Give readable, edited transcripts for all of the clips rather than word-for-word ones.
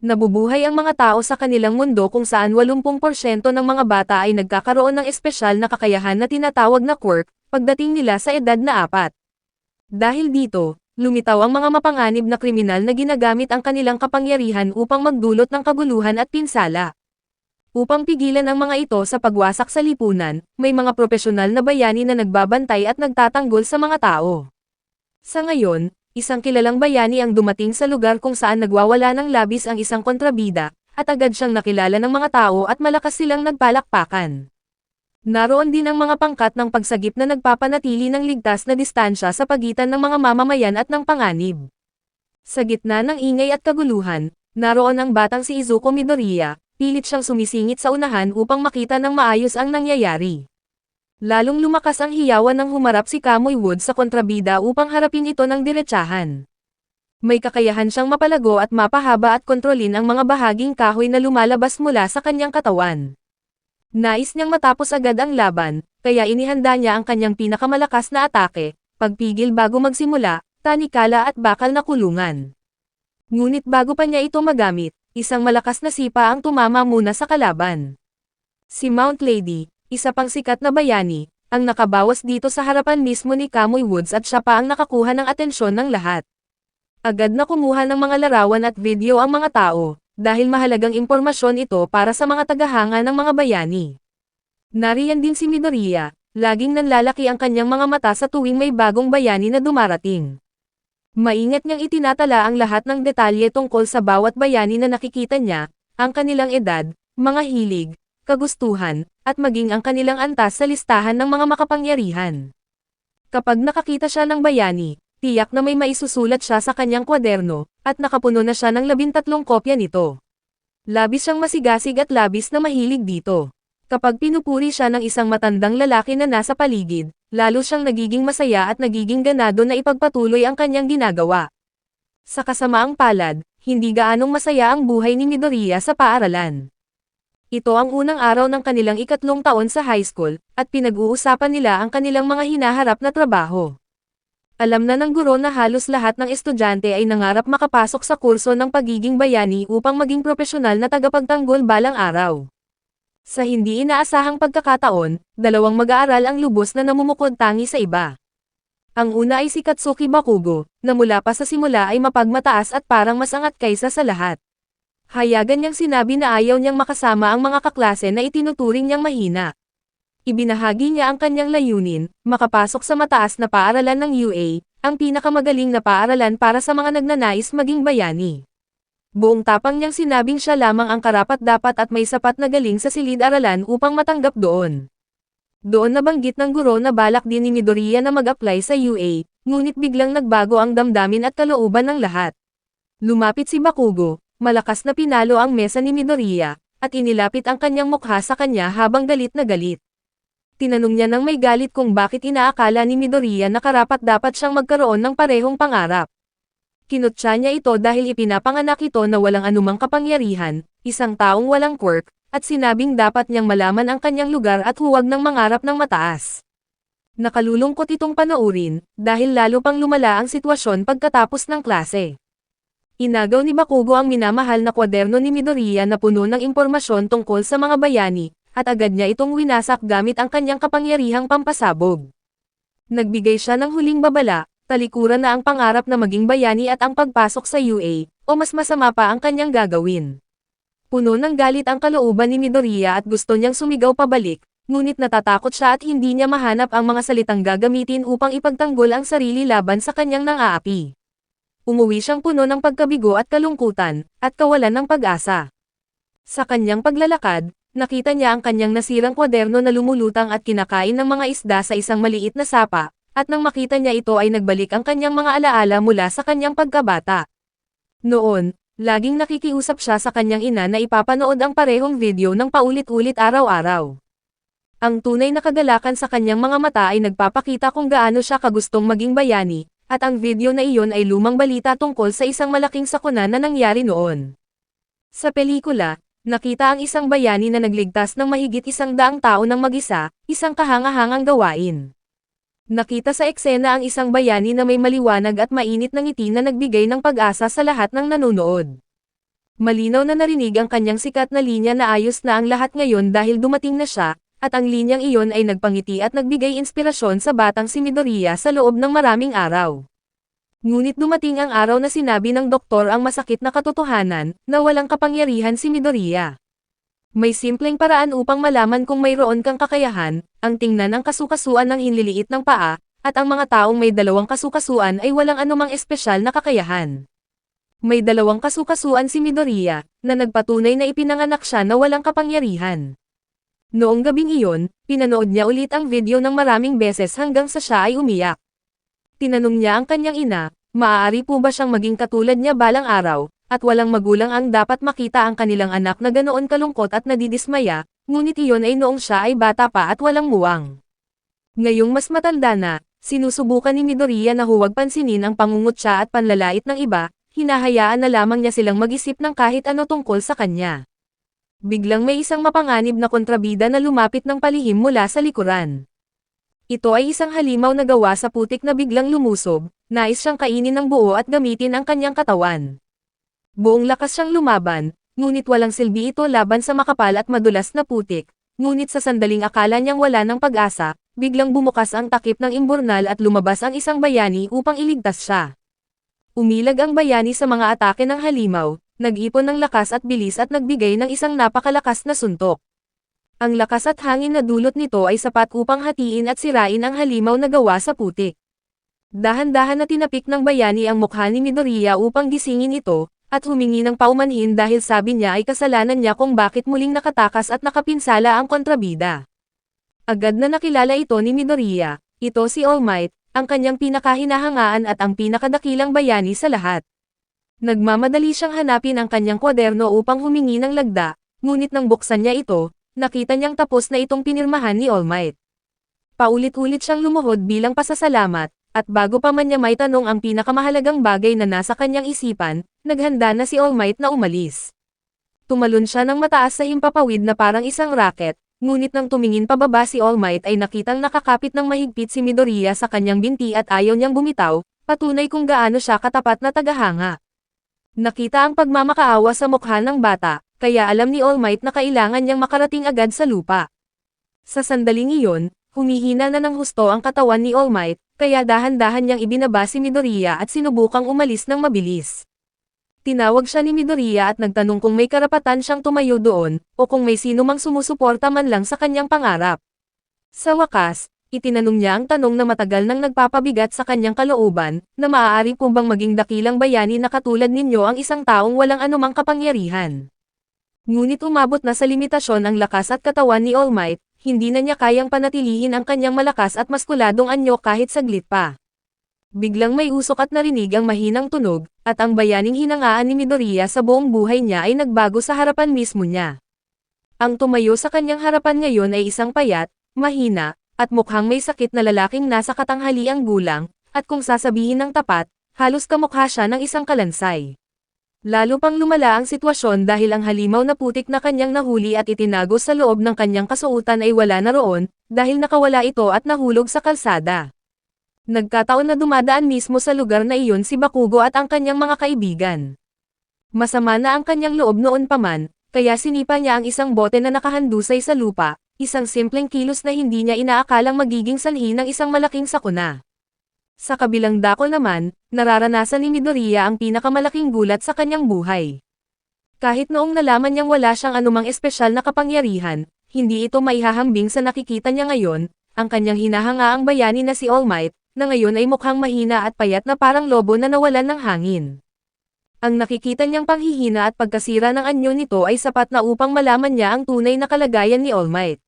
Nabubuhay ang mga tao sa kanilang mundo kung saan 80% ng mga bata ay nagkakaroon ng espesyal na kakayahan na tinatawag na quirk, pagdating nila sa edad na 4. Dahil dito, lumitaw ang mga mapanganib na kriminal na ginagamit ang kanilang kapangyarihan upang magdulot ng kaguluhan at pinsala. Upang pigilan ang mga ito sa pagwasak sa lipunan, may mga profesional na bayani na nagbabantay at nagtatanggol sa mga tao. Sa ngayon, isang kilalang bayani ang dumating sa lugar kung saan nagwawala ng labis ang isang kontrabida, at agad siyang nakilala ng mga tao at malakas silang nagpalakpakan. Naroon din ang mga pangkat ng pagsagip na nagpapanatili ng ligtas na distansya sa pagitan ng mga mamamayan at ng panganib. Sa gitna ng ingay at kaguluhan, naroon ang batang si Izuku Midoriya, pilit siyang sumisingit sa unahan upang makita ng maayos ang nangyayari. Lalong lumakas ang hiyawan ng humarap si Kamui Wood sa kontrabida upang harapin ito ng diretsahan. May kakayahan siyang mapalago at mapahaba at kontrolin ang mga bahaging kahoy na lumalabas mula sa kanyang katawan. Nais niyang matapos agad ang laban, kaya inihanda niya ang kanyang pinakamalakas na atake, pagpigil bago magsimula, tanikala at bakal na kulungan. Ngunit bago pa niya ito magamit, isang malakas na sipa ang tumama muna sa kalaban. Si Mount Lady, isa pang sikat na bayani, ang nakabawas dito sa harapan mismo ni Kamui Woods at siya pa ang nakakuha ng atensyon ng lahat. Agad na kumuha ng mga larawan at video ang mga tao, dahil mahalagang impormasyon ito para sa mga tagahanga ng mga bayani. Nariyan din si Midoriya, laging nanlalaki ang kanyang mga mata sa tuwing may bagong bayani na dumarating. Maingat niyang itinatala ang lahat ng detalye tungkol sa bawat bayani na nakikita niya, ang kanilang edad, mga hilig, kagustuhan, at maging ang kanilang antas sa listahan ng mga makapangyarihan. Kapag nakakita siya ng bayani, tiyak na may maisusulat siya sa kanyang kwaderno, at nakapuno na siya ng 13 kopya nito. Labis siyang masigasig at labis na mahilig dito. Kapag pinupuri siya ng isang matandang lalaki na nasa paligid, lalo siyang nagiging masaya at nagiging ganado na ipagpatuloy ang kanyang ginagawa. Sa kasamaang palad, hindi gaanong masaya ang buhay ni Midoriya sa paaralan. Ito ang unang araw ng kanilang 3 taon sa high school, at pinag-uusapan nila ang kanilang mga hinaharap na trabaho. Alam na ng guro na halos lahat ng estudyante ay nangarap makapasok sa kurso ng pagiging bayani upang maging profesional na tagapagtanggol balang araw. Sa hindi inaasahang pagkakataon, 2 mag-aaral ang lubos na namumukod tangi sa iba. Ang una ay si Katsuki Bakugo, na mula pa sa simula ay mapagmataas at parang mas angat kaysa sa lahat. Hayagan niyang sinabi na ayaw niyang makasama ang mga kaklase na itinuturing niyang mahina. Ibinahagi niya ang kanyang layunin, makapasok sa mataas na paaralan ng UA, ang pinakamagaling na paaralan para sa mga nagnanais maging bayani. Buong tapang niyang sinabing siya lamang ang karapat-dapat at may sapat na galing sa silid-aralan upang matanggap doon. Doon nabanggit ng guro na balak din ni Midoriya na mag-apply sa UA, ngunit biglang nagbago ang damdamin at kalooban ng lahat. Lumapit si Bakugo, malakas na pinalo ang mesa ni Midoriya, at inilapit ang kanyang mukha sa kanya habang galit na galit. Tinanong niya nang may galit kung bakit inaakala ni Midoriya na karapat-dapat siyang magkaroon ng parehong pangarap. Kinutya niya ito dahil ipinapanganak ito na walang anumang kapangyarihan, isang taong walang quirk, at sinabing dapat niyang malaman ang kanyang lugar at huwag nang mangarap ng mataas. Nakalulungkot itong panoorin, dahil lalo pang lumala ang sitwasyon pagkatapos ng klase. Inagaw ni Bakugo ang minamahal na kwaderno ni Midoriya na puno ng impormasyon tungkol sa mga bayani, at agad niya itong winasak gamit ang kanyang kapangyarihang pampasabog. Nagbigay siya ng huling babala, talikuran na ang pangarap na maging bayani at ang pagpasok sa UA, o mas masama pa ang kanyang gagawin. Puno ng galit ang kalooban ni Midoriya at gusto niyang sumigaw pabalik, ngunit natatakot siya at hindi niya mahanap ang mga salitang gagamitin upang ipagtanggol ang sarili laban sa kanyang nang-aapi. Umuwi siyang puno ng pagkabigo at kalungkutan, at kawalan ng pag-asa. Sa kanyang paglalakad, nakita niya ang kanyang nasirang kwaderno na lumulutang at kinakain ng mga isda sa isang maliit na sapa, at nang makita niya ito ay nagbalik ang kanyang mga alaala mula sa kanyang pagkabata. Noon, laging nakikiusap siya sa kanyang ina na ipapanood ang parehong video ng paulit-ulit araw-araw. Ang tunay na kagalakan sa kanyang mga mata ay nagpapakita kung gaano siya kagustong maging bayani, at ang video na iyon ay lumang balita tungkol sa isang malaking sakuna na nangyari noon. Sa pelikula, nakita ang isang bayani na nagligtas ng mahigit 100 tao ng mag-isa, isang kahangahangang gawain. Nakita sa eksena ang isang bayani na may maliwanag at mainit na ngiti na nagbigay ng pag-asa sa lahat ng nanonood. Malinaw na narinig ang kanyang sikat na linya na ayos na ang lahat ngayon dahil dumating na siya, at ang linyang iyon ay nagpangiti at nagbigay inspirasyon sa batang si Midoriya sa loob ng maraming araw. Ngunit dumating ang araw na sinabi ng doktor ang masakit na katotohanan, na walang kapangyarihan si Midoriya. May simpleng paraan upang malaman kung mayroon kang kakayahan, ang tingnan ang kasukasuan ng hinliliit ng paa, at ang mga taong may dalawang kasukasuan ay walang anumang espesyal na kakayahan. May dalawang kasukasuan si Midoriya, na nagpatunay na ipinanganak siya na walang kapangyarihan. Noong gabing iyon, pinanood niya ulit ang video ng maraming beses hanggang sa siya ay umiyak. Tinanong niya ang kanyang ina, maaari po ba siyang maging katulad niya balang araw, at walang magulang ang dapat makita ang kanilang anak na ganoon kalungkot at nadidismaya, ngunit iyon ay noong siya ay bata pa at walang muwang. Ngayong mas matanda na, sinusubukan ni Midoriya na huwag pansinin ang pangungutya at panlalait ng iba, hinahayaan na lamang niya silang mag-isip ng kahit ano tungkol sa kanya. Biglang may isang mapanganib na kontrabida na lumapit ng palihim mula sa likuran. Ito ay isang halimaw na gawa sa putik na biglang lumusob, nais siyang kainin ng buo at gamitin ang kanyang katawan. Buong lakas siyang lumaban, ngunit walang silbi ito laban sa makapal at madulas na putik, ngunit sa sandaling akala niyang wala ng pag-asa, biglang bumukas ang takip ng imburnal at lumabas ang isang bayani upang iligtas siya. Umilag ang bayani sa mga atake ng halimaw, nag-ipon ng lakas at bilis at nagbigay ng isang napakalakas na suntok. Ang lakas at hangin na dulot nito ay sapat upang hatiin at sirain ang halimaw na gawa sa putik. Dahan-dahan na tinapik ng bayani ang mukha ni Midoriya upang gisingin ito, at humingi ng paumanhin dahil sabi niya ay kasalanan niya kung bakit muling nakatakas at nakapinsala ang kontrabida. Agad na nakilala ito ni Midoriya, ito si All Might, ang kanyang pinakahinahangaan at ang pinakadakilang bayani sa lahat. Nagmamadali siyang hanapin ang kanyang kwaderno upang humingi ng lagda, ngunit nang buksan niya ito, nakita niyang tapos na itong pinirmahan ni All Might. Paulit-ulit siyang lumuhod bilang pasasalamat, at bago pa man niya may tanong ang pinakamahalagang bagay na nasa kanyang isipan, naghanda na si All Might na umalis. Tumalon siya ng mataas sa himpapawid na parang isang rocket, ngunit nang tumingin pababa si All Might ay nakitang nakakapit ng mahigpit si Midoriya sa kanyang binti at ayaw niyang bumitaw, patunay kung gaano siya katapat na tagahanga. Nakita ang pagmamakaawa sa mukha ng bata, kaya alam ni All Might na kailangan niyang makarating agad sa lupa. Sa sandaling iyon, humihina na ng husto ang katawan ni All Might, kaya dahan-dahan niyang ibinaba si Midoriya at sinubukang umalis ng mabilis. Tinawag siya ni Midoriya at nagtanong kung may karapatan siyang tumayo doon, o kung may sino mang sumusuporta man lang sa kanyang pangarap. Sa wakas, itinanong niya ang tanong na matagal nang nagpapabigat sa kanyang kalooban, na maaari po bang maging dakilang bayani na katulad ninyo ang isang taong walang anumang kapangyarihan. Ngunit umabot na sa limitasyon ang lakas at katawan ni All Might, hindi na niya kayang panatilihin ang kanyang malakas at maskuladong anyo kahit saglit pa. Biglang may usok at narinig ang mahinang tunog, at ang bayaning hinangaan ni Midoriya sa buong buhay niya ay nagbago sa harapan mismo niya. Ang tumayo sa kanyang harapan ngayon ay isang payat, mahina, at mukhang may sakit na lalaking nasa katanghaliang gulang, at kung sasabihin ng tapat, halos kamukha siya ng isang kalansay. Lalo pang lumala ang sitwasyon dahil ang halimaw na putik na kanyang nahuli at itinago sa loob ng kanyang kasuotan ay wala na roon, dahil nakawala ito at nahulog sa kalsada. Nagkataon na dumadaan mismo sa lugar na iyon si Bakugo at ang kanyang mga kaibigan. Masama na ang kanyang loob noon pa man, kaya sinipa niya ang isang bote na nakahandusay sa lupa, isang simpleng kilos na hindi niya inaakalang magiging sanhi ng isang malaking sakuna. Sa kabilang dako naman, nararanasan ni Midoriya ang pinakamalaking gulat sa kanyang buhay. Kahit noong nalaman niyang wala siyang anumang espesyal na kapangyarihan, hindi ito maihahambing sa nakikita niya ngayon, ang kanyang hinahangaang bayani na si All Might, na ngayon ay mukhang mahina at payat na parang lobo na nawalan ng hangin. Ang nakikita niyang panghihina at pagkasira ng anyo nito ay sapat na upang malaman niya ang tunay na kalagayan ni All Might.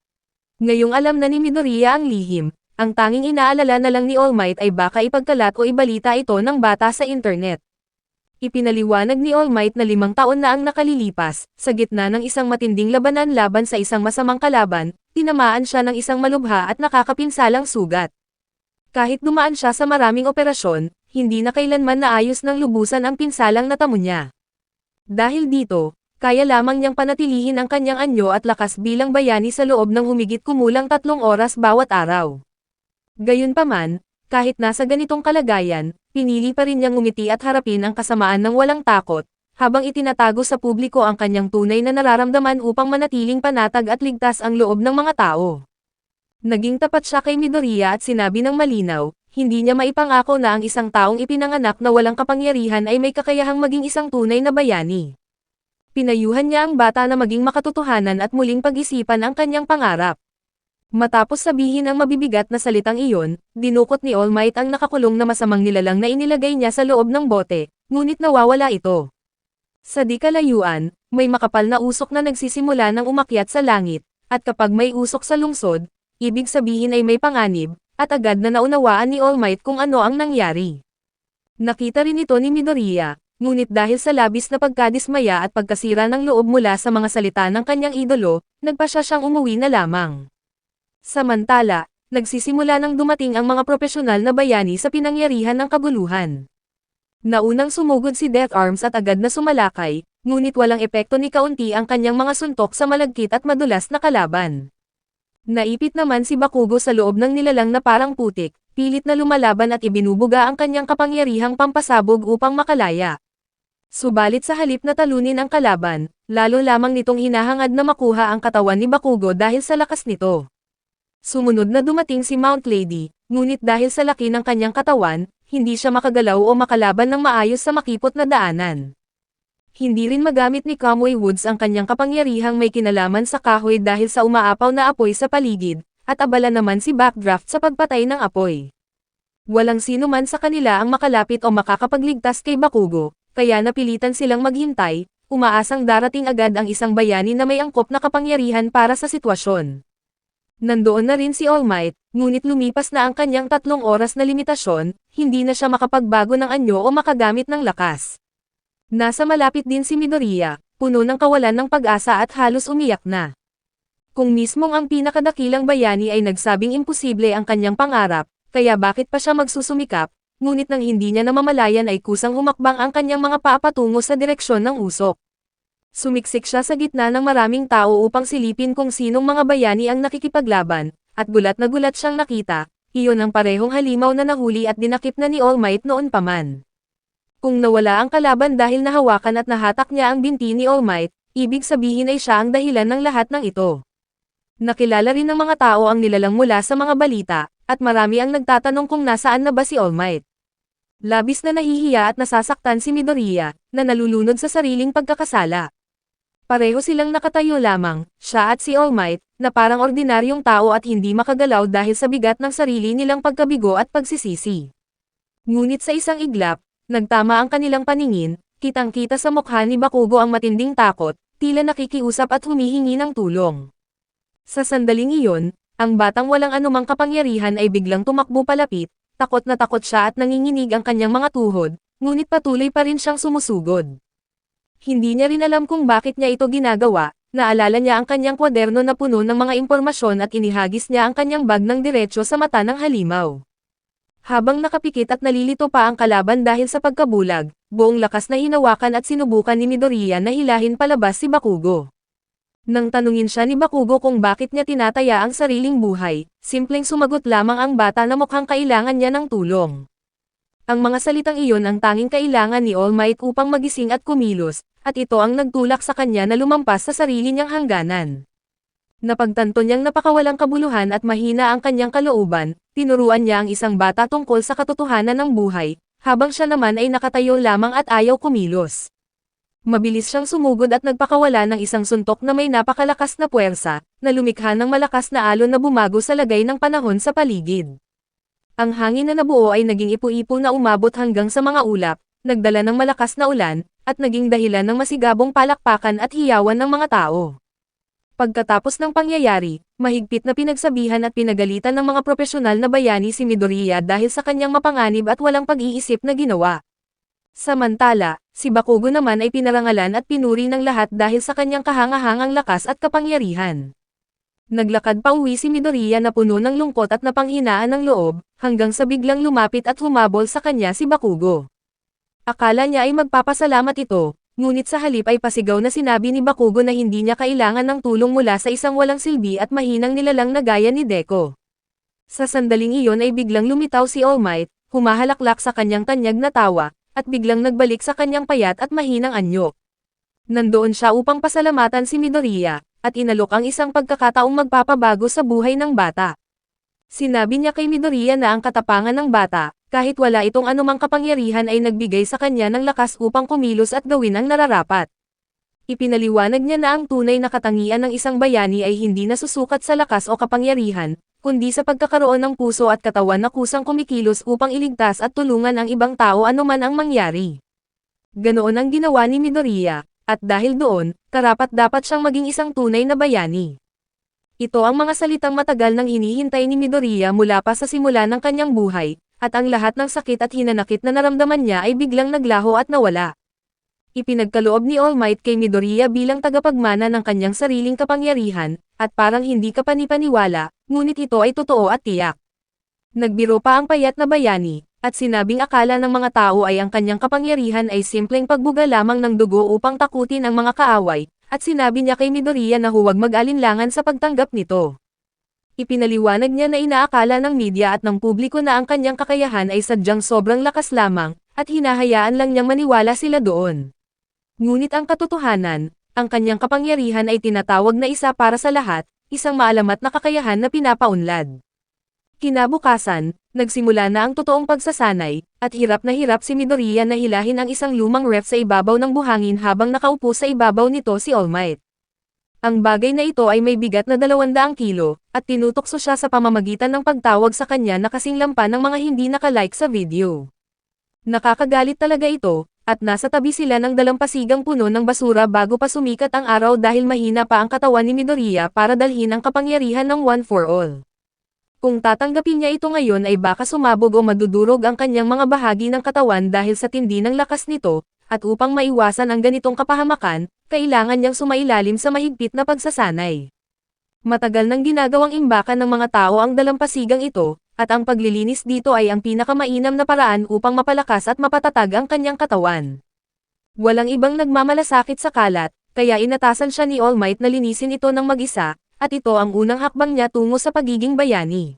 Ngayong alam na ni Midoriya ang lihim, ang tanging inaalala na lang ni All Might ay baka ipagkalat o ibalita ito ng bata sa internet. Ipinaliwanag ni All Might na 5 taon na ang nakalilipas, sa gitna ng isang matinding labanan laban sa isang masamang kalaban, tinamaan siya ng isang malubha at nakakapinsalang sugat. Kahit dumaan siya sa maraming operasyon, hindi na kailanman naayos ng lubusan ang pinsalang natamo niya. Dahil dito, kaya lamang niyang panatilihin ang kanyang anyo at lakas bilang bayani sa loob ng humigit kumulang 3 oras bawat araw. Gayunpaman, kahit nasa ganitong kalagayan, pinili pa rin niyang ngumiti at harapin ang kasamaan ng walang takot, habang itinatago sa publiko ang kanyang tunay na nararamdaman upang manatiling panatag at ligtas ang loob ng mga tao. Naging tapat siya kay Midoriya at sinabi ng malinaw, hindi niya maipangako na ang isang taong ipinanganak na walang kapangyarihan ay may kakayahang maging isang tunay na bayani. Pinayuhan niya ang bata na maging makatotohanan at muling pag-isipan ang kanyang pangarap. Matapos sabihin ang mabibigat na salitang iyon, dinukot ni All Might ang nakakulong na masamang nilalang na inilagay niya sa loob ng bote, ngunit nawawala ito. Sa di kalayuan, may makapal na usok na nagsisimula ng umakyat sa langit, at kapag may usok sa lungsod, ibig sabihin ay may panganib, at agad na naunawaan ni All Might kung ano ang nangyari. Nakita rin ito ni Midoriya, ngunit dahil sa labis na pagkadismaya at pagkasira ng loob mula sa mga salita ng kanyang idolo, nagpa siya siyang umuwi na lamang. Samantala, nagsisimula nang dumating ang mga profesional na bayani sa pinangyarihan ng kaguluhan. Naunang sumugod si Death Arms at agad na sumalakay, ngunit walang epekto ni kaunti ang kanyang mga suntok sa malagkit at madulas na kalaban. Naipit naman si Bakugo sa loob ng nilalang na parang putik, pilit na lumalaban at ibinubuga ang kanyang kapangyarihang pampasabog upang makalaya. Subalit sa halip na talunin ang kalaban, lalo lamang nitong hinahangad na makuha ang katawan ni Bakugo dahil sa lakas nito. Sumunod na dumating si Mount Lady, ngunit dahil sa laki ng kanyang katawan, hindi siya makagalaw o makalaban ng maayos sa makipot na daanan. Hindi rin magamit ni Kamui Woods ang kanyang kapangyarihang may kinalaman sa kahoy dahil sa umaapaw na apoy sa paligid, at abala naman si Backdraft sa pagpatay ng apoy. Walang sino man sa kanila ang makalapit o makakapagligtas kay Bakugo, kaya napilitan silang maghintay, umaasang darating agad ang isang bayani na may angkop na kapangyarihan para sa sitwasyon. Nandoon na rin si All Might, ngunit lumipas na ang kanyang 3 oras na limitasyon, hindi na siya makapagbago ng anyo o makagamit ng lakas. Nasa malapit din si Midoriya, puno ng kawalan ng pag-asa at halos umiyak na. Kung mismong ang pinakadakilang bayani ay nagsabing imposible ang kanyang pangarap, kaya bakit pa siya magsusumikap, ngunit nang hindi niya namamalayan ay kusang humakbang ang kanyang mga paa patungo sa direksyon ng usok. Sumiksik siya sa gitna ng maraming tao upang silipin kung sinong mga bayani ang nakikipaglaban, at gulat na gulat siyang nakita, iyon ang parehong halimaw na nahuli at dinakip na ni All Might noon pa man. Kung nawala ang kalaban dahil nahawakan at nahatak niya ang binti ni All Might, ibig sabihin ay siya ang dahilan ng lahat ng ito. Nakilala rin ng mga tao ang nilalang mula sa mga balita, at marami ang nagtatanong kung nasaan na ba si All Might. Labis na nahihiya at nasasaktan si Midoriya, na nalulunod sa sariling pagkakasala. Pareho silang nakatayo lamang, siya at si All Might, na parang ordinaryong tao at hindi makagalaw dahil sa bigat ng sarili nilang pagkabigo at pagsisisi. Ngunit sa isang iglap, nagtama ang kanilang paningin, kitang-kita sa mukha ni Bakugo ang matinding takot, tila nakikiusap at humihingi ng tulong. Sa sandaling iyon, ang batang walang anumang kapangyarihan ay biglang tumakbo palapit, takot na takot siya at nanginginig ang kanyang mga tuhod, ngunit patuloy pa rin siyang sumusugod. Hindi niya rin alam kung bakit niya ito ginagawa, naalala niya ang kanyang kwaderno na puno ng mga impormasyon at inihagis niya ang kanyang bag ng diretso sa mata ng halimaw. Habang nakapikit at nalilito pa ang kalaban dahil sa pagkabulag, buong lakas na hinawakan at sinubukan ni Midoriya na hilahin palabas si Bakugo. Nang tanungin siya ni Bakugo kung bakit niya tinataya ang sariling buhay, simpleng sumagot lamang ang bata na mukhang kailangan niya ng tulong. Ang mga salitang iyon ang tanging kailangan ni All Might upang magising at kumilos, at ito ang nagtulak sa kanya na lumampas sa sarili niyang hangganan. Napagtanto niyang napakawalang kabuluhan at mahina ang kanyang kalooban, tinuruan niya ang isang bata tungkol sa katotohanan ng buhay, habang siya naman ay nakatayo lamang at ayaw kumilos. Mabilis siyang sumugod at nagpakawala ng isang suntok na may napakalakas na puwersa, na lumikha ng malakas na alon na bumago sa lagay ng panahon sa paligid. Ang hangin na nabuo ay naging ipo-ipo na umabot hanggang sa mga ulap, nagdala ng malakas na ulan, at naging dahilan ng masigabong palakpakan at hiyawan ng mga tao. Pagkatapos ng pangyayari, mahigpit na pinagsabihan at pinagalitan ng mga profesional na bayani si Midoriya dahil sa kanyang mapanganib at walang pag-iisip na ginawa. Samantala, si Bakugo naman ay pinarangalan at pinuri ng lahat dahil sa kanyang kahangahangang lakas at kapangyarihan. Naglakad pa uwi si Midoriya na puno ng lungkot at napanghinaan ng loob, hanggang sa biglang lumapit at humabol sa kanya si Bakugo. Akala niya ay magpapasalamat ito, ngunit sa halip ay pasigaw na sinabi ni Bakugo na hindi niya kailangan ng tulong mula sa isang walang silbi at mahinang nilalang na gaya ni Deku. Sa sandaling iyon ay biglang lumitaw si All Might, humahalaklak sa kanyang tanyag na tawa, at biglang nagbalik sa kanyang payat at mahinang anyo. Nandoon siya upang pasalamatan si Midoriya, at inalok ang isang pagkakataong magpapabago sa buhay ng bata. Sinabi niya kay Midoriya na ang katapangan ng bata, kahit wala itong anumang kapangyarihan ay nagbigay sa kanya ng lakas upang kumilos at gawin ang nararapat. Ipinaliwanag niya na ang tunay na katangian ng isang bayani ay hindi nasusukat sa lakas o kapangyarihan, kundi sa pagkakaroon ng puso at katawan na kusang kumikilos upang iligtas at tulungan ang ibang tao anuman ang mangyari. Ganoon ang ginawa ni Midoriya, at dahil doon, karapat-dapat siyang maging isang tunay na bayani. Ito ang mga salitang matagal nang hinihintay ni Midoriya mula pa sa simula ng kanyang buhay, at ang lahat ng sakit at hinanakit na naramdaman niya ay biglang naglaho at nawala. Ipinagkaloob ni All Might kay Midoriya bilang tagapagmana ng kanyang sariling kapangyarihan, at parang hindi kapanipaniwala, ngunit ito ay totoo at tiyak. Nagbiro pa ang payat na bayani, at sinabing akala ng mga tao ay ang kanyang kapangyarihan ay simpleng pagbuga lamang ng dugo upang takutin ang mga kaaway, at sinabi niya kay Midoriya na huwag mag-alinlangan sa pagtanggap nito. Ipinaliwanag niya na inaakala ng media at ng publiko na ang kanyang kakayahan ay sadyang sobrang lakas lamang, at hinahayaan lang niyang maniwala sila doon. Ngunit ang katotohanan, ang kanyang kapangyarihan ay tinatawag na isa para sa lahat, isang maalamat na kakayahan na pinapaunlad. Kinabukasan, nagsimula na ang totoong pagsasanay, at hirap na hirap si Midoriya na hilahin ang isang lumang ref sa ibabaw ng buhangin habang nakaupo sa ibabaw nito si All Might. Ang bagay na ito ay may bigat na 200 kilo, at tinutokso siya sa pamamagitan ng pagtawag sa kanya na kasing lampan ng mga hindi nakalike sa video. Nakakagalit talaga ito, at nasa tabi sila ng dalampasigang puno ng basura bago pa sumikat ang araw dahil mahina pa ang katawan ni Midoriya para dalhin ang kapangyarihan ng One for All. Kung tatanggapin niya ito ngayon ay baka sumabog o madudurog ang kanyang mga bahagi ng katawan dahil sa tindi ng lakas nito, at upang maiwasan ang ganitong kapahamakan, kailangan niyang sumailalim sa mahigpit na pagsasanay. Matagal nang ginagawang imbakan ng mga tao ang dalampasigang ito, at ang paglilinis dito ay ang pinakamainam na paraan upang mapalakas at mapatatag ang kanyang katawan. Walang ibang nagmamalasakit sa kalat, kaya inatasan siya ni All Might na linisin ito ng mag-isa, at ito ang unang hakbang niya tungo sa pagiging bayani.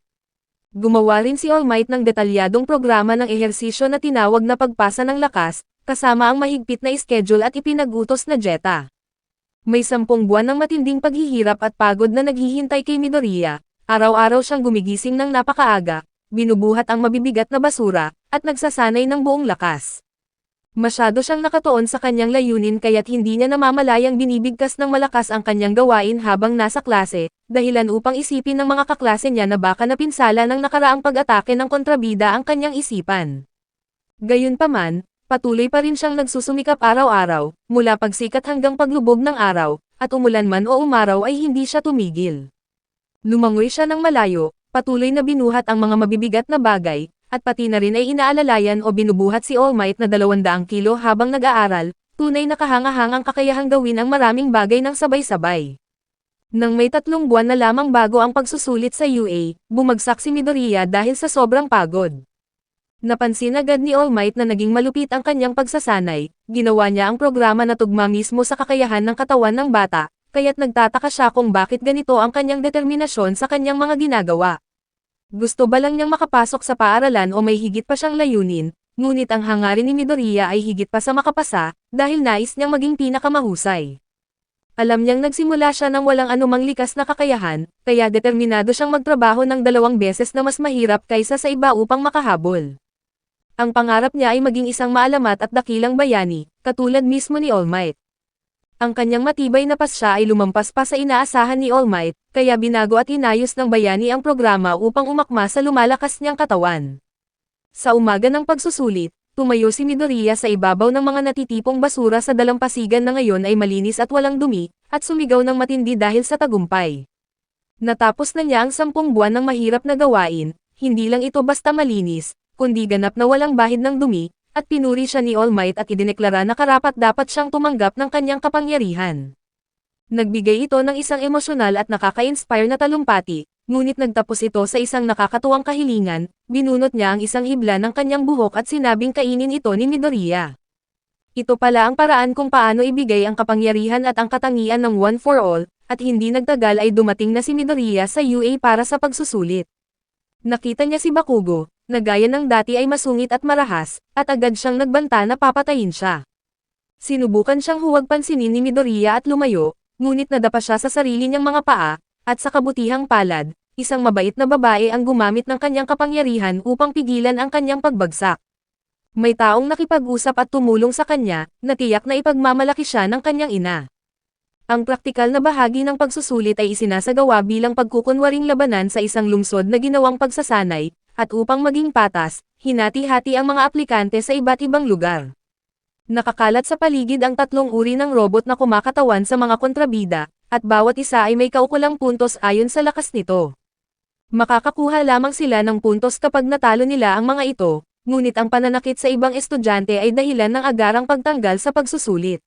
Gumawa rin si All Might ng detalyadong programa ng ehersisyo na tinawag na pagpasa ng lakas, kasama ang mahigpit na schedule at ipinag-utos na dieta. May 10 buwan ng matinding paghihirap at pagod na naghihintay kay Midoriya. Araw-araw siyang gumigising ng napakaaga, binubuhat ang mabibigat na basura, at nagsasanay ng buong lakas. Masyado siyang nakatuon sa kanyang layunin kaya't hindi niya namamalayang binibigkas ng malakas ang kanyang gawain habang nasa klase, dahilan upang isipin ng mga kaklase niya na baka napinsala ng nakaraang pag-atake ng kontrabida ang kanyang isipan. Gayunpaman, patuloy pa rin siyang nagsusumikap araw-araw, mula pagsikat hanggang paglubog ng araw, at umulan man o umaraw ay hindi siya tumigil. Lumangoy siya ng malayo, patuloy na binuhat ang mga mabibigat na bagay, at pati na rin ay inaalalayan o binubuhat si All Might na 200 kilo habang nag-aaral, tunay na kahangahangang kakayahang gawin ang maraming bagay ng sabay-sabay. Nang may 3 buwan na lamang bago ang pagsusulit sa UA, bumagsak si Midoriya dahil sa sobrang pagod. Napansin agad ni All Might na naging malupit ang kanyang pagsasanay, ginawa niya ang programa na tugma mismo sa kakayahan ng katawan ng bata, kaya't nagtataka siya kung bakit ganito ang kanyang determinasyon sa kanyang mga ginagawa. Gusto ba lang niyang makapasok sa paaralan o may higit pa siyang layunin, ngunit ang hangarin ni Midoriya ay higit pa sa makapasa, dahil nais niyang maging pinakamahusay. Alam niyang nagsimula siya ng walang anumang likas na kakayahan, kaya determinado siyang magtrabaho ng 2 beses na mas mahirap kaysa sa iba upang makahabol. Ang pangarap niya ay maging isang maalamat at dakilang bayani, katulad mismo ni All Might. Ang kanyang matibay na pasya ay lumampas pa sa inaasahan ni All Might, kaya binago at inayos ng bayani ang programa upang umakma sa lumalakas niyang katawan. Sa umaga ng pagsusulit, tumayo si Midoriya sa ibabaw ng mga natitipong basura sa dalampasigan na ngayon ay malinis at walang dumi, at sumigaw ng matindi dahil sa tagumpay. Natapos na niya ang 10 buwan ng mahirap na gawain, hindi lang ito basta malinis, kundi ganap na walang bahid ng dumi, at pinuri siya ni All Might at idineklara na karapat-dapat siyang tumanggap ng kanyang kapangyarihan. Nagbigay ito ng isang emosyonal at nakaka-inspire na talumpati, ngunit nagtapos ito sa isang nakakatuwang kahilingan, binunot niya ang isang hibla ng kanyang buhok at sinabing kainin ito ni Midoriya. Ito pala ang paraan kung paano ibigay ang kapangyarihan at ang katangian ng One for All, at hindi nagtagal ay dumating na si Midoriya sa UA para sa pagsusulit. Nakita niya si Bakugo, na gaya ng dati ay masungit at marahas, at agad siyang nagbanta na papatayin siya. Sinubukan siyang huwag pansinin ni Midoriya at lumayo, ngunit nadapa siya sa sarili niyang mga paa, at sa kabutihang palad, isang mabait na babae ang gumamit ng kanyang kapangyarihan upang pigilan ang kanyang pagbagsak. May taong nakipag-usap at tumulong sa kanya, na tiyak na ipagmamalaki siya ng kanyang ina. Ang praktikal na bahagi ng pagsusulit ay isinasagawa bilang pagkukunwaring labanan sa isang lungsod na ginawang pagsasanay, at upang maging patas, hinati-hati ang mga aplikante sa iba't ibang lugar. Nakakalat sa paligid ang tatlong uri ng robot na kumakatawan sa mga kontrabida, at bawat isa ay may kaukulang puntos ayon sa lakas nito. Makakakuha lamang sila ng puntos kapag natalo nila ang mga ito, ngunit ang pananakit sa ibang estudyante ay dahilan ng agarang pagtanggal sa pagsusulit.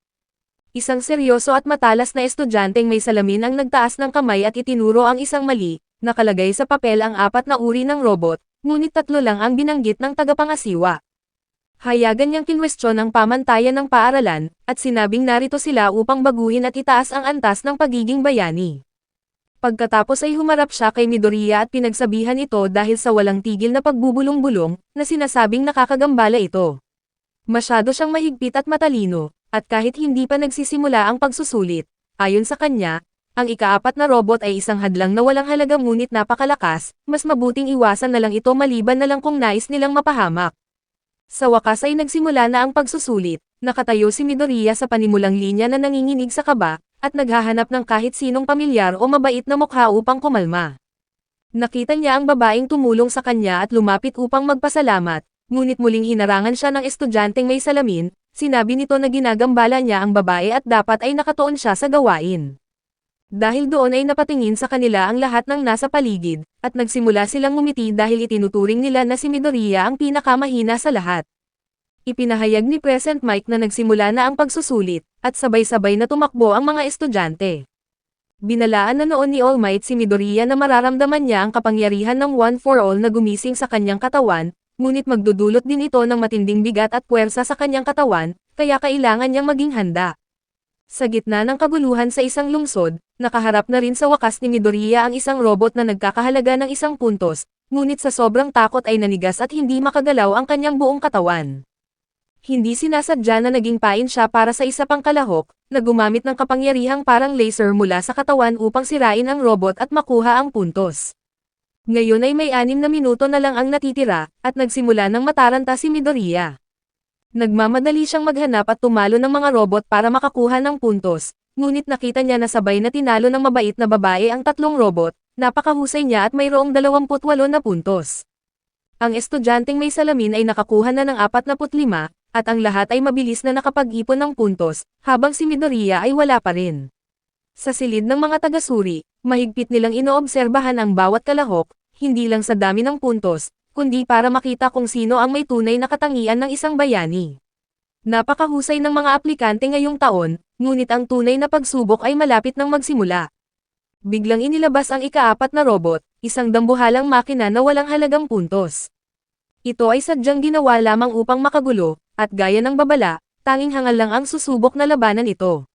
Isang seryoso at matalas na estudyanteng may salamin ang nagtaas ng kamay at itinuro ang isang mali, nakalagay sa papel ang 4 na uri ng robot, ngunit 3 lang ang binanggit ng tagapangasiwa. Hayagan niyang kinwestiyon ang pamantayan ng paaralan, at sinabing narito sila upang baguhin at itaas ang antas ng pagiging bayani. Pagkatapos ay humarap siya kay Midoriya at pinagsabihan ito dahil sa walang tigil na pagbubulong-bulong, na sinasabing nakakagambala ito. Masyado siyang mahigpit at matalino, at kahit hindi pa nagsisimula ang pagsusulit, ayon sa kanya, ang ika-4 na robot ay isang hadlang na walang halaga ngunit napakalakas, mas mabuting iwasan na lang ito maliban na lang kung nais nilang mapahamak. Sa wakas ay nagsimula na ang pagsusulit, nakatayo si Midoriya sa panimulang linya na nanginginig sa kaba, at naghahanap ng kahit sinong pamilyar o mabait na mukha upang kumalma. Nakita niya ang babaeng tumulong sa kanya at lumapit upang magpasalamat, ngunit muling hinarangan siya ng estudyanteng may salamin, sinabi nito na ginagambala niya ang babae at dapat ay nakatuon siya sa gawain. Dahil doon ay napatingin sa kanila ang lahat ng nasa paligid, at nagsimula silang ngumiti dahil itinuturing nila na si Midoriya ang pinakamahina sa lahat. Ipinahayag ni Present Mike na nagsimula na ang pagsusulit, at sabay-sabay na tumakbo ang mga estudyante. Binalaan na noon ni All Might si Midoriya na mararamdaman niya ang kapangyarihan ng One for All na gumising sa kanyang katawan, ngunit magdudulot din ito ng matinding bigat at puwersa sa kanyang katawan, kaya kailangan niyang maging handa. Sa gitna ng kaguluhan sa isang lungsod, nakaharap na rin sa wakas ni Midoriya ang isang robot na nagkakahalaga ng 1 puntos, ngunit sa sobrang takot ay nanigas at hindi makagalaw ang kanyang buong katawan. Hindi sinasadya na naging pain siya para sa isa pang kalahok, na gumamit ng kapangyarihang parang laser mula sa katawan upang sirain ang robot at makuha ang puntos. Ngayon ay may 6 na minuto na lang ang natitira, at nagsimula ng mataranta si Midoriya. Nagmamadali siyang maghanap at tumalo ng mga robot para makakuha ng puntos, ngunit nakita niya na sabay na tinalo ng mabait na babae ang 3 robot, napakahusay niya at mayroong 28 na puntos. Ang estudyanteng may salamin ay nakakuha na ng 45, at ang lahat ay mabilis na nakapag-ipon ng puntos, habang si Midoriya ay wala pa rin. Sa silid ng mga tagasuri, mahigpit nilang inoobserbahan ang bawat kalahok, hindi lang sa dami ng puntos, kundi para makita kung sino ang may tunay na katangian ng isang bayani. Napakahusay ng mga aplikante ngayong taon, ngunit ang tunay na pagsubok ay malapit nang magsimula. Biglang inilabas ang ika-4 na robot, isang dambuhalang makina na walang halagang puntos. Ito ay sadyang ginawa lamang upang makagulo, at gaya ng babala, tanging hangal lang ang susubok na labanan ito.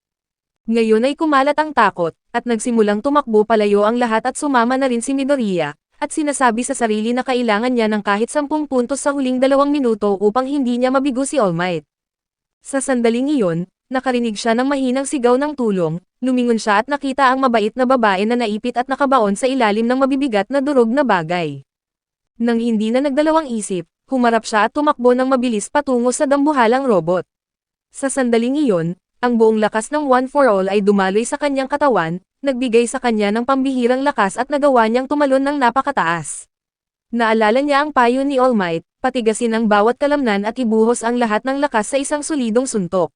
Ngayon ay kumalat ang takot, at nagsimulang tumakbo palayo ang lahat at sumama na rin si Midoriya, at sinasabi sa sarili na kailangan niya ng kahit 10 puntos sa huling 2 minuto upang hindi niya mabigo si All Might. Sa sandaling iyon, nakarinig siya ng mahinang sigaw ng tulong, lumingon siya at nakita ang mabait na babae na naipit at nakabaon sa ilalim ng mabibigat na durog na bagay. Nang hindi na nagdalawang isip, humarap siya at tumakbo ng mabilis patungo sa dambuhalang robot. Sa sandaling iyon, ang buong lakas ng One for All ay dumaloy sa kanyang katawan, nagbigay sa kanya ng pambihirang lakas at nagawa niyang tumalon ng napakataas. Naalala niya ang payo ni All Might, patigasin ang bawat kalamnan at ibuhos ang lahat ng lakas sa isang solidong suntok.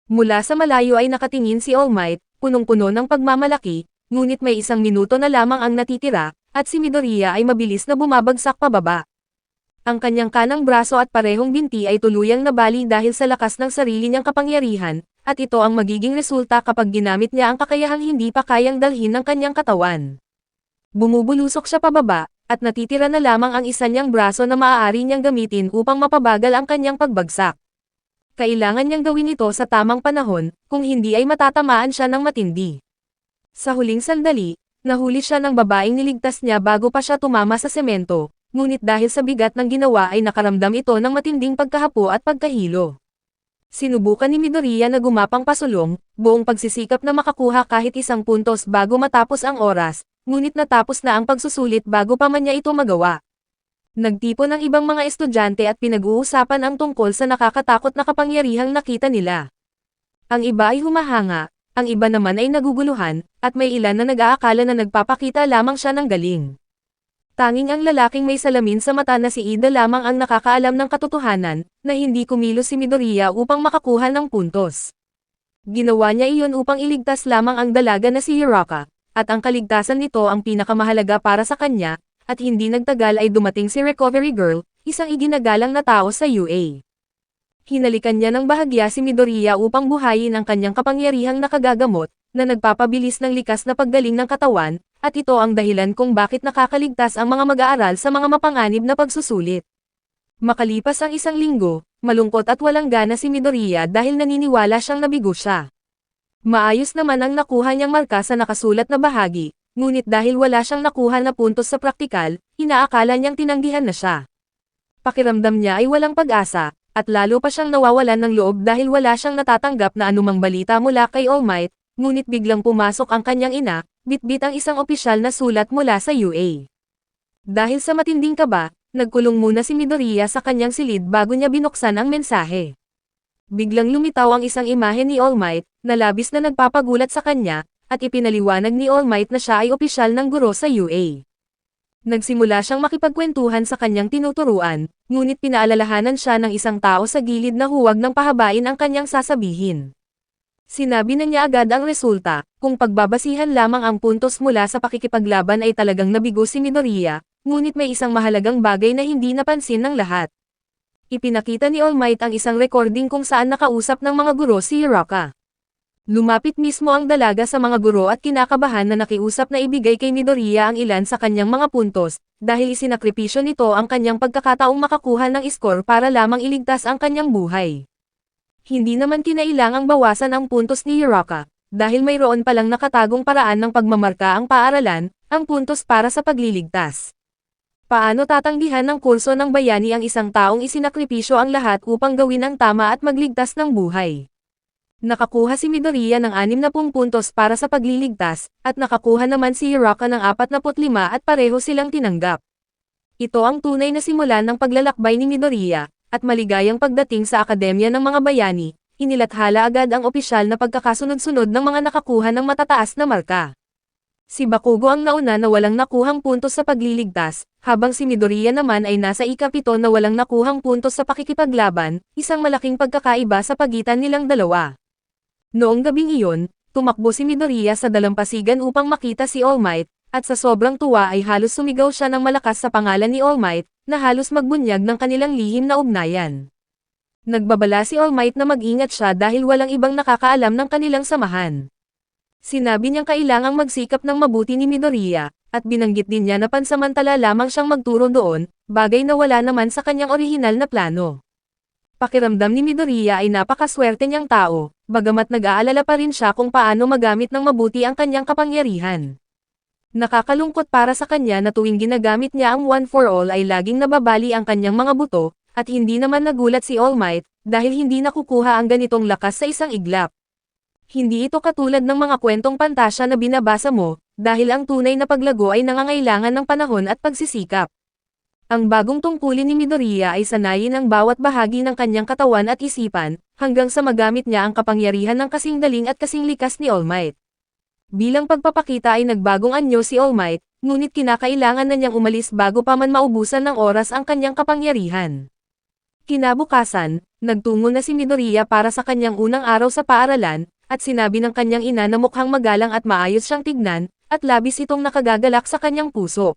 Mula sa malayo ay nakatingin si All Might, punong-puno ng pagmamalaki, ngunit may 1 minuto na lamang ang natitira, at si Midoriya ay mabilis na bumabagsak pababa. Ang kanyang kanang braso at parehong binti ay tuluyang nabali dahil sa lakas ng sarili niyang kapangyarihan, at ito ang magiging resulta kapag ginamit niya ang kakayahang hindi pa kayang dalhin ng kanyang katawan. Bumubulusok siya pababa, at natitira na lamang ang isa niyang braso na maaari niyang gamitin upang mapabagal ang kanyang pagbagsak. Kailangan niyang gawin ito sa tamang panahon, kung hindi ay matatamaan siya ng matindi. Sa huling sandali, nahuli siya ng babaeng niligtas niya bago pa siya tumama sa semento, ngunit dahil sa bigat ng ginawa ay nakaramdam ito ng matinding pagkahapo at pagkahilo. Sinubukan ni Midoriya na gumapang pasulong, buong pagsisikap na makakuha kahit isang puntos bago matapos ang oras, ngunit natapos na ang pagsusulit bago pa man niya ito magawa. Nagtipon ang ibang mga estudyante at pinag-uusapan ang tungkol sa nakakatakot na kapangyarihang nakita nila. Ang iba ay humahanga, ang iba naman ay naguguluhan, at may ilan na nag-aakala na nagpapakita lamang siya ng galing. Tanging ang lalaking may salamin sa mata na si Ida lamang ang nakakaalam ng katotohanan, na hindi kumilos si Midoriya upang makakuha ng puntos. Ginawa niya iyon upang iligtas lamang ang dalaga na si Hiraka, at ang kaligtasan nito ang pinakamahalaga para sa kanya, at hindi nagtagal ay dumating si Recovery Girl, isang iginagalang na tao sa UA. Hinalikan niya ng bahagya si Midoriya upang buhayin ang kanyang kapangyarihang nakagagamot, na nagpapabilis ng likas na paggaling ng katawan, at ito ang dahilan kung bakit nakakaligtas ang mga mag-aaral sa mga mapanganib na pagsusulit. Makalipas ang isang linggo, malungkot at walang gana si Midoriya dahil naniniwala siyang nabigo siya. Maayos naman ang nakuha niyang marka sa nakasulat na bahagi, ngunit dahil wala siyang nakuha na puntos sa praktikal, inaakala niyang tinanggihan na siya. Pakiramdam niya ay walang pag-asa, at lalo pa siyang nawawalan ng loob dahil wala siyang natatanggap na anumang balita mula kay All Might, ngunit biglang pumasok ang kanyang ina, bitbit ang isang opisyal na sulat mula sa UA. Dahil sa matinding kaba, nagkulong muna si Midoriya sa kanyang silid bago niya binuksan ang mensahe. Biglang lumitaw ang isang imahe ni All Might, na labis na nagpapagulat sa kanya, at ipinaliwanag ni All Might na siya ay opisyal ng guro sa UA. Nagsimula siyang makipagkwentuhan sa kanyang tinuturuan, ngunit pinaalalahanan siya ng isang tao sa gilid na huwag nang pahabain ang kanyang sasabihin. Sinabi na niya agad ang resulta, kung pagbabasihan lamang ang puntos mula sa pakikipaglaban ay talagang nabigo si Midoriya, ngunit may isang mahalagang bagay na hindi napansin ng lahat. Ipinakita ni All Might ang isang recording kung saan nakausap ng mga guro si Hiraka. Lumapit mismo ang dalaga sa mga guro at kinakabahan na nakiusap na ibigay kay Midoriya ang ilan sa kanyang mga puntos, dahil isinakripisyo nito ang kanyang pagkakataong makakuha ng score para lamang iligtas ang kanyang buhay. Hindi naman kinailangang bawasan ang puntos ni Hiraka, dahil mayroon palang nakatagong paraan ng pagmamarka ang paaralan, ang puntos para sa pagliligtas. Paano tatanggihan ng kurso ng bayani ang isang taong isinakripisyo ang lahat upang gawin ang tama at magligtas ng buhay? Nakakuha si Midoriya ng 60 puntos para sa pagliligtas, at nakakuha naman si Hiraka ng 45 at pareho silang tinanggap. Ito ang tunay na simula ng paglalakbay ni Midoriya, at maligayang pagdating sa Akademya ng mga Bayani, inilathala agad ang opisyal na pagkakasunod-sunod ng mga nakakuha ng matataas na marka. Si Bakugo ang nauna na walang nakuhang puntos sa pagliligtas, habang si Midoriya naman ay nasa ika-7 na walang nakuhang puntos sa pakikipaglaban, isang malaking pagkakaiba sa pagitan nilang dalawa. Noong gabing iyon, tumakbo si Midoriya sa dalampasigan upang makita si All Might, at sa sobrang tuwa ay halos sumigaw siya ng malakas sa pangalan ni All Might, na halos magbunyag ng kanilang lihim na ugnayan. Nagbabala si All Might na mag-ingat siya dahil walang ibang nakakaalam ng kanilang samahan. Sinabi niyang kailangang magsikap ng mabuti ni Midoriya, at binanggit din niya na pansamantala lamang siyang magturo doon, bagay na wala naman sa kanyang orihinal na plano. Pakiramdam ni Midoriya ay napakaswerte niyang tao, bagamat nag-aalala pa rin siya kung paano magamit ng mabuti ang kanyang kapangyarihan. Nakakalungkot para sa kanya na tuwing ginagamit niya ang One for All ay laging nababali ang kanyang mga buto, at hindi naman nagulat si All Might, dahil hindi nakukuha ang ganitong lakas sa isang iglap. Hindi ito katulad ng mga kwentong pantasya na binabasa mo, dahil ang tunay na paglago ay nangangailangan ng panahon at pagsisikap. Ang bagong tungkulin ni Midoriya ay sanayin ang bawat bahagi ng kanyang katawan at isipan, hanggang sa magamit niya ang kapangyarihan ng kasing daling at kasing likas ni All Might. Bilang pagpapakita ay nagbagong anyo si All Might, ngunit kinakailangan na niyang umalis bago pa man maubusan ng oras ang kanyang kapangyarihan. Kinabukasan, nagtungo na si Midoriya para sa kanyang unang araw sa paaralan, at sinabi ng kanyang ina na mukhang magalang at maayos siyang tignan, at labis itong nakagagalak sa kanyang puso.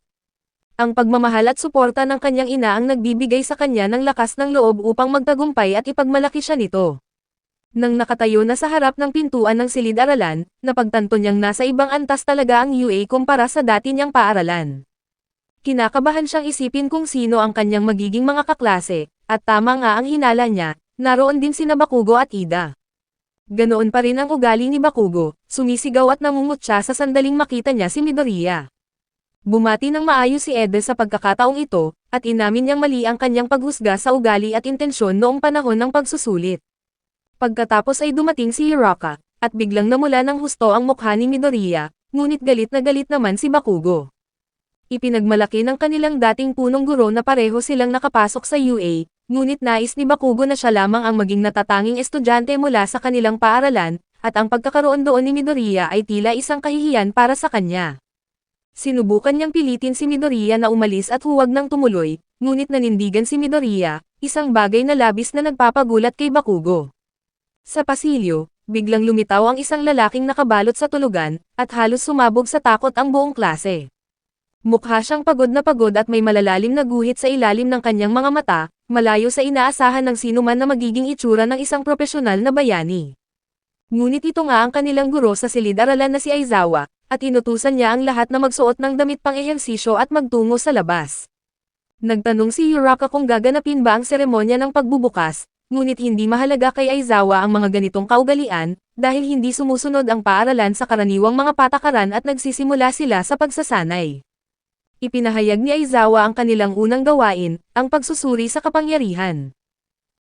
Ang pagmamahal at suporta ng kanyang ina ang nagbibigay sa kanya ng lakas ng loob upang magtagumpay at ipagmalaki siya nito. Nang nakatayo na sa harap ng pintuan ng silid-aralan, napagtanto niyang nasa ibang antas talaga ang UA kumpara sa dati niyang paaralan. Kinakabahan siyang isipin kung sino ang kanyang magiging mga kaklase, at tama nga ang hinala niya, naroon din sina Bakugo at Ida. Ganoon pa rin ang ugali ni Bakugo, sumisigaw at namumutya sa sandaling makita niya si Midoriya. Bumati ng maayos si Ede sa pagkakataong ito, at inamin niyang mali ang kanyang paghusga sa ugali at intensyon noong panahon ng pagsusulit. Pagkatapos ay dumating si Hiraka, at biglang namula ng husto ang mukha ni Midoriya, ngunit galit na galit naman si Bakugo. Ipinagmalaki ng kanilang dating punong guro na pareho silang nakapasok sa UA, ngunit nais ni Bakugo na siya lamang ang maging natatanging estudyante mula sa kanilang paaralan, at ang pagkakaroon doon ni Midoriya ay tila isang kahihiyan para sa kanya. Sinubukan niyang pilitin si Midoriya na umalis at huwag nang tumuloy, ngunit nanindigan si Midoriya, isang bagay na labis na nagpapagulat kay Bakugo. Sa pasilyo, biglang lumitaw ang isang lalaking nakabalot sa tulugan, at halos sumabog sa takot ang buong klase. Mukha siyang pagod at may malalalim na guhit sa ilalim ng kanyang mga mata, malayo sa inaasahan ng sinuman na magiging itsura ng isang propesyonal na bayani. Ngunit ito nga ang kanilang guro sa silid-aralan na si Aizawa, at inutusan niya ang lahat na magsuot ng damit pang-ehersisyo at magtungo sa labas. Nagtanong si Uraka kung gaganapin ba ang seremonya ng pagbubukas, ngunit hindi mahalaga kay Aizawa ang mga ganitong kaugalian, dahil hindi sumusunod ang paaralan sa karaniwang mga patakaran at nagsisimula sila sa pagsasanay. Ipinahayag ni Aizawa ang kanilang unang gawain, ang pagsusuri sa kapangyarihan.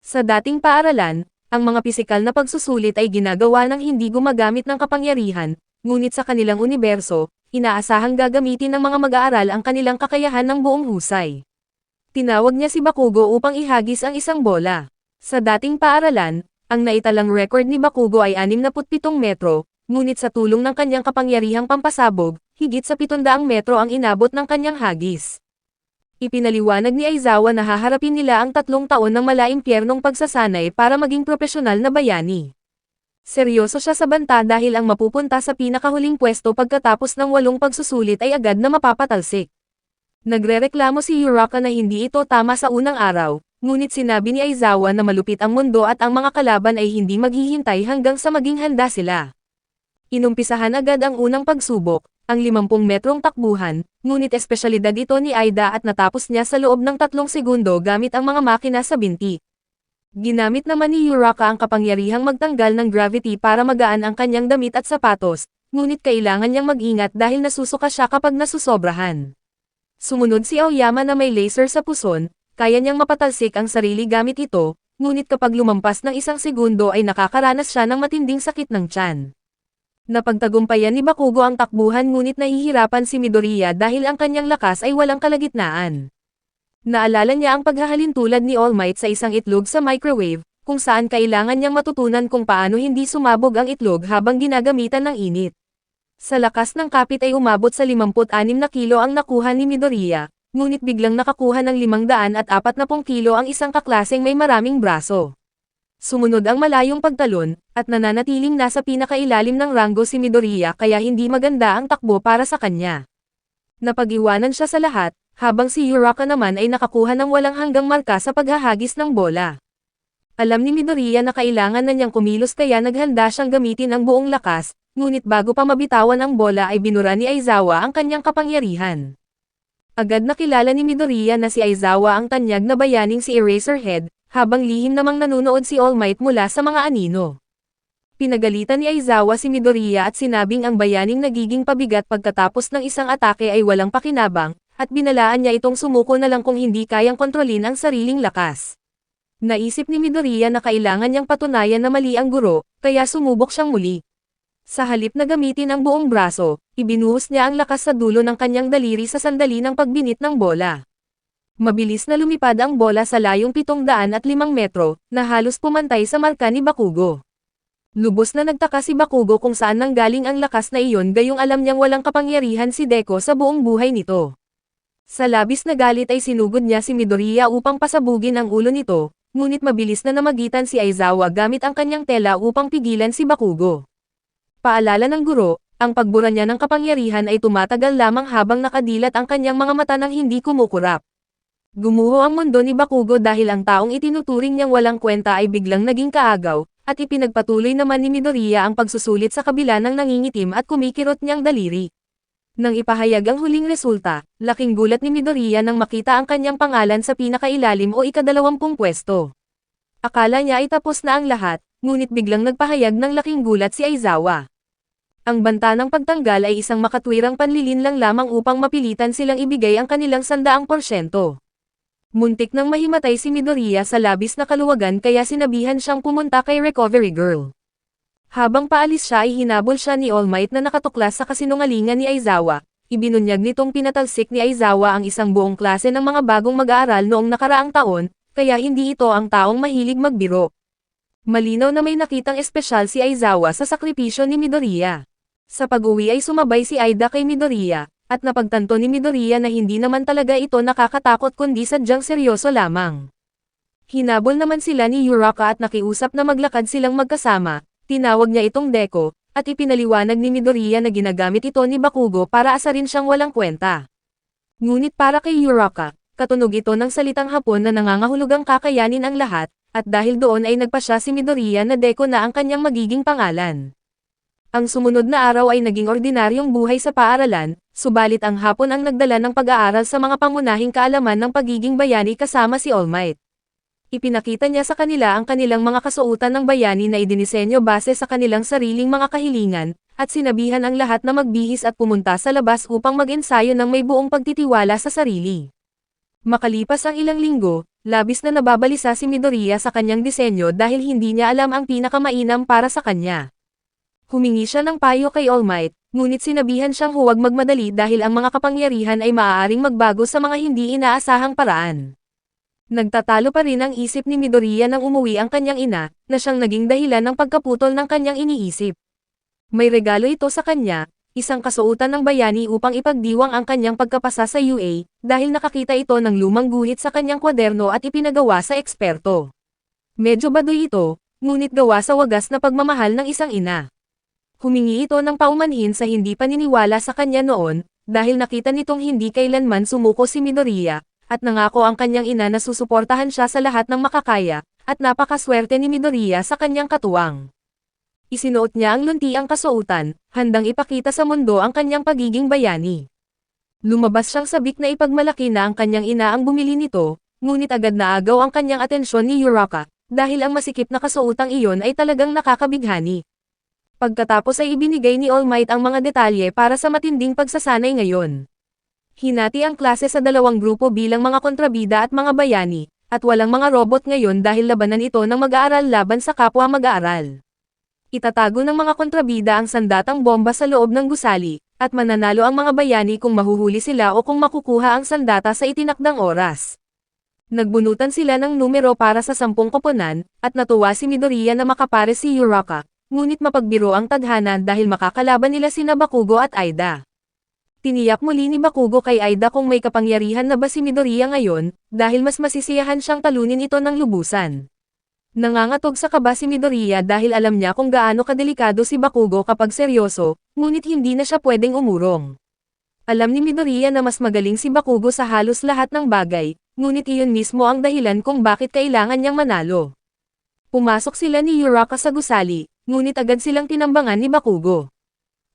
Sa dating paaralan, ang mga pisikal na pagsusulit ay ginagawa ng hindi gumagamit ng kapangyarihan, ngunit sa kanilang universo, inaasahang gagamitin ng mga mag-aaral ang kanilang kakayahan ng buong husay. Tinawag niya si Bakugo upang ihagis ang isang bola. Sa dating paaralan, ang naitalang record ni Bakugo ay 67 metro, ngunit sa tulong ng kanyang kapangyarihang pampasabog, higit sa 700 metro ang inabot ng kanyang hagis. Ipinaliwanag ni Aizawa na haharapin nila ang 3 taon ng malaimpyernong pagsasanay para maging propesyonal na bayani. Seryoso siya sa banta dahil ang mapupunta sa pinakahuling pwesto pagkatapos ng 8 pagsusulit ay agad na mapapatalsik. Nagrereklamo si Uraka na hindi ito tama sa unang araw, ngunit sinabi ni Aizawa na malupit ang mundo at ang mga kalaban ay hindi maghihintay hanggang sa maging handa sila. Inumpisahan agad ang unang pagsubok, ang 50 metrong takbuhan, ngunit espesyalidad ito ni Aida at natapos niya sa loob ng 3 segundo gamit ang mga makina sa binti. Ginamit naman ni Uraka ang kapangyarihang magtanggal ng gravity para magaan ang kanyang damit at sapatos, ngunit kailangan niyang mag-ingat dahil nasusuka siya kapag nasusobrahan. Sumunod si Aoyama na may laser sa puson, kaya niyang mapatalsik ang sarili gamit ito, ngunit kapag lumampas ng 1 segundo ay nakakaranas siya ng matinding sakit ng tiyan. Napagtagumpayan ni Bakugo ang takbuhan ngunit nahihirapan si Midoriya dahil ang kanyang lakas ay walang kalagitnaan. Naalala niya ang paghahalin tulad ni All Might sa isang itlog sa microwave, kung saan kailangan niyang matutunan kung paano hindi sumabog ang itlog habang ginagamitan ng init. Sa lakas ng kapit ay umabot sa 56 na kilo ang nakuha ni Midoriya, ngunit biglang nakakuha ng 540 kilo ang isang kaklaseng may maraming braso. Sumunod ang malayong pagtalon, at nananatiling nasa pinakailalim ng ranggo si Midoriya kaya hindi maganda ang takbo para sa kanya. Napag-iwanan siya sa lahat, habang si Uraka naman ay nakakuha ng walang hanggang marka sa paghahagis ng bola. Alam ni Midoriya na kailangan na niyang kumilos kaya naghanda siyang gamitin ang buong lakas, ngunit bago pa mabitawan ang bola ay binura ni Aizawa ang kanyang kapangyarihan. Agad nakilala ni Midoriya na si Aizawa ang tanyag na bayaning si Eraserhead, habang lihim namang nanunood si All Might mula sa mga anino. Pinagalitan ni Aizawa si Midoriya at sinabing ang bayaning nagiging pabigat pagkatapos ng isang atake ay walang pakinabang, at binalaan niya itong sumuko na lang kung hindi kayang kontrolin ang sariling lakas. Naisip ni Midoriya na kailangan niyang patunayan na mali ang guro, kaya sumubok siyang muli. Sa halip na gamitin ang buong braso, ibinuhos niya ang lakas sa dulo ng kanyang daliri sa sandali ng pagbinit ng bola. Mabilis na lumipad ang bola sa layong 705 metro, na halos pumantay sa marka ni Bakugo. Lubos na nagtaka si Bakugo kung saan nanggaling ang lakas na iyon gayong alam niyang walang kapangyarihan si Deku sa buong buhay nito. Sa labis na galit ay sinugod niya si Midoriya upang pasabugin ang ulo nito, ngunit mabilis na namagitan si Aizawa gamit ang kanyang tela upang pigilan si Bakugo. Paalala ng guro, ang pagbura niya ng kapangyarihan ay tumatagal lamang habang nakadilat ang kanyang mga mata nang hindi kumukurap. Gumuho ang mundo ni Bakugo dahil ang taong itinuturing niyang walang kwenta ay biglang naging kaagaw, at ipinagpatuloy naman ni Midoriya ang pagsusulit sa kabila ng nangingitim at kumikirot niyang daliri. Nang ipahayag ang huling resulta, laking gulat ni Midoriya nang makita ang kanyang pangalan sa pinakailalim o ika-20 pwesto. Akala niya ay tapos na ang lahat, ngunit biglang nagpahayag ng laking gulat si Aizawa. Ang banta ng pagtanggal ay isang makatwirang panlilinlang lamang upang mapilitan silang ibigay ang kanilang 100%. Muntik nang mahimatay si Midoriya sa labis na kaluwagan kaya sinabihan siyang pumunta kay Recovery Girl. Habang paalis siya ay hinabol siya ni All Might na nakatuklas sa kasinungalingan ni Aizawa. Ibinunyag nitong pinatalsik ni Aizawa ang isang buong klase ng mga bagong mag-aaral noong nakaraang taon, kaya hindi ito ang taong mahilig magbiro. Malinaw na may nakitang espesyal si Aizawa sa sakripisyo ni Midoriya. Sa pag-uwi ay sumabay si Aida kay Midoriya, at napagtanto ni Midoriya na hindi naman talaga ito nakakatakot kundi sadyang seryoso lamang. Hinabol naman sila ni Uraka at nakiusap na maglakad silang magkasama, tinawag niya itong Deko, at ipinaliwanag ni Midoriya na ginagamit ito ni Bakugo para asarin siyang walang kwenta. Ngunit para kay Uraka, katunog ito ng salitang Hapon na nangangahulugang kakayanin ang lahat, at dahil doon ay nagpasya si Midoriya na Deko na ang kanyang magiging pangalan. Ang sumunod na araw ay naging ordinaryong buhay sa paaralan, subalit ang Hapon ang nagdala ng pag-aaral sa mga pangunahing kaalaman ng pagiging bayani kasama si All Might. Ipinakita niya sa kanila ang kanilang mga kasuotan ng bayani na idinisenyo base sa kanilang sariling mga kahilingan, at sinabihan ang lahat na magbihis at pumunta sa labas upang mag-ensayo ng may buong pagtitiwala sa sarili. Makalipas ang ilang linggo, labis na nababalisa si Midoriya sa kanyang disenyo dahil hindi niya alam ang pinakamainam para sa kanya. Humingi siya ng payo kay All Might, ngunit sinabihan siyang huwag magmadali dahil ang mga kapangyarihan ay maaaring magbago sa mga hindi inaasahang paraan. Nagtatalo pa rin ang isip ni Midoriya nang umuwi ang kanyang ina, na siyang naging dahilan ng pagkaputol ng kanyang iniisip. May regalo ito sa kanya, isang kasuotan ng bayani upang ipagdiwang ang kanyang pagkapasa sa UA, dahil nakakita ito ng lumang guhit sa kanyang kwaderno at ipinagawa sa eksperto. Medyo baduy ito, ngunit gawa sa wagas na pagmamahal ng isang ina. Humingi ito ng paumanhin sa hindi paniniwala sa kanya noon, dahil nakita nitong hindi kailanman sumuko si Midoriya, at nangako ang kanyang ina na susuportahan siya sa lahat ng makakaya, at napakaswerte ni Midoriya sa kanyang katuwang. Isinuot niya ang luntiang kasuotan, handang ipakita sa mundo ang kanyang pagiging bayani. Lumabas siyang sabik na ipagmalaki na ang kanyang ina ang bumili nito, ngunit agad na agaw ang kanyang atensyon ni Uraka, dahil ang masikip na kasuotang iyon ay talagang nakakabighani. Pagkatapos ay ibinigay ni All Might ang mga detalye para sa matinding pagsasanay ngayon. Hinati ang klase sa dalawang grupo bilang mga kontrabida at mga bayani, at walang mga robot ngayon dahil labanan ito ng mag-aaral laban sa kapwa mag-aaral. Itatago ng mga kontrabida ang sandatang bomba sa loob ng gusali, at mananalo ang mga bayani kung mahuhuli sila o kung makukuha ang sandata sa itinakdang oras. Nagbunutan sila ng numero para sa 10 koponan, at natuwa si Midoriya na makapare si Uraka. Ngunit mapagbiro ang tadhana dahil makakalaban nila sina Bakugo at Aida. Tiniyak muli ni Bakugo kay Aida kung may kapangyarihan na ba si Midoriya ngayon, dahil mas masisiyahan siyang talunin ito ng lubusan. Nangangatog sa kaba si Midoriya dahil alam niya kung gaano kadelikado si Bakugo kapag seryoso, ngunit hindi na siya pwedeng umurong. Alam ni Midoriya na mas magaling si Bakugo sa halos lahat ng bagay, ngunit iyon mismo ang dahilan kung bakit kailangan niyang manalo. Pumasok sila ni Uraka sa gusali, ngunit agad silang tinambangan ni Bakugo.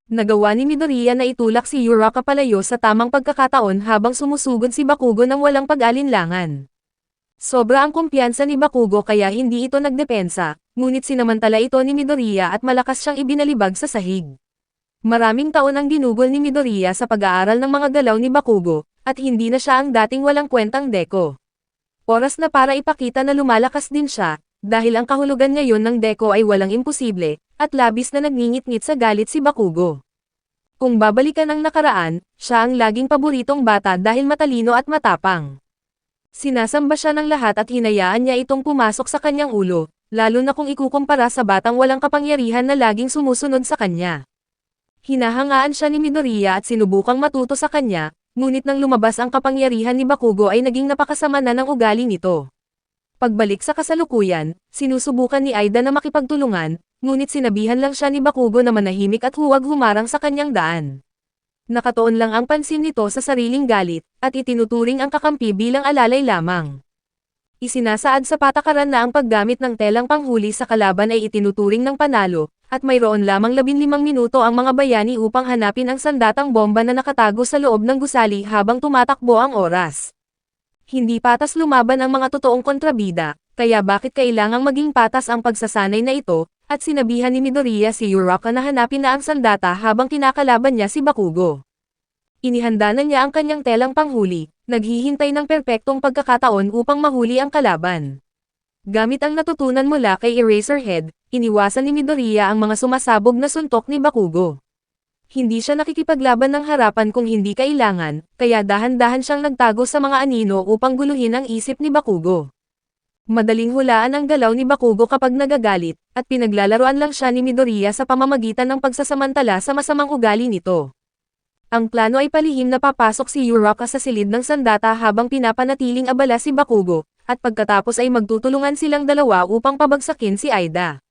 Nagawa ni Midoriya na itulak si Uraka palayo sa tamang pagkakataon habang sumusugod si Bakugo ng walang pag-alinlangan. Sobra ang kumpiyansa ni Bakugo kaya hindi ito nagdepensa, ngunit sinamantala ito ni Midoriya at malakas siyang ibinalibag sa sahig. Maraming taon ang ginugol ni Midoriya sa pag-aaral ng mga galaw ni Bakugo, at hindi na siya ang dating walang kwentang Deko. Oras na para ipakita na lumalakas din siya, dahil ang kahulugan ngayon ng Deko ay walang imposible, at labis na nagngingit-ngit sa galit si Bakugo. Kung babalikan ang nakaraan, siya ang laging paboritong bata dahil matalino at matapang. Sinasamba siya ng lahat at hinayaan niya itong pumasok sa kanyang ulo, lalo na kung ikukumpara sa batang walang kapangyarihan na laging sumusunod sa kanya. Hinahangaan siya ni Midoriya at sinubukang matuto sa kanya, ngunit nang lumabas ang kapangyarihan ni Bakugo ay naging napakasama na ng ugali nito. Pagbalik sa kasalukuyan, sinusubukan ni Aida na makipagtulungan, ngunit sinabihan lang siya ni Bakugo na manahimik at huwag humarang sa kanyang daan. Nakatuon lang ang pansin nito sa sariling galit, at itinuturing ang kakampi bilang alalay lamang. Isinasaad sa patakaran na ang paggamit ng telang panghuli sa kalaban ay itinuturing ng panalo, at mayroon lamang 15 minuto ang mga bayani upang hanapin ang sandatang bomba na nakatago sa loob ng gusali habang tumatakbo ang oras. Hindi patas lumaban ang mga totoong kontrabida, kaya bakit kailangang maging patas ang pagsasanay na ito, at sinabihan ni Midoriya si Uraka na hanapin na ang sandata habang kinakalaban niya si Bakugo. Inihanda na niya ang kanyang telang panghuli, naghihintay ng perpektong pagkakataon upang mahuli ang kalaban. Gamit ang natutunan mula kay Eraserhead, iniwasan ni Midoriya ang mga sumasabog na suntok ni Bakugo. Hindi siya nakikipaglaban ng harapan kung hindi kailangan, kaya dahan-dahan siyang nagtago sa mga anino upang guluhin ang isip ni Bakugo. Madaling hulaan ang galaw ni Bakugo kapag nagagalit, at pinaglalaroan lang siya ni Midoriya sa pamamagitan ng pagsasamantala sa masamang ugali nito. Ang plano ay palihim na papasok si Uraka sa silid ng sandata habang pinapanatiling abala si Bakugo, at pagkatapos ay magtutulungan silang dalawa upang pabagsakin si Aida.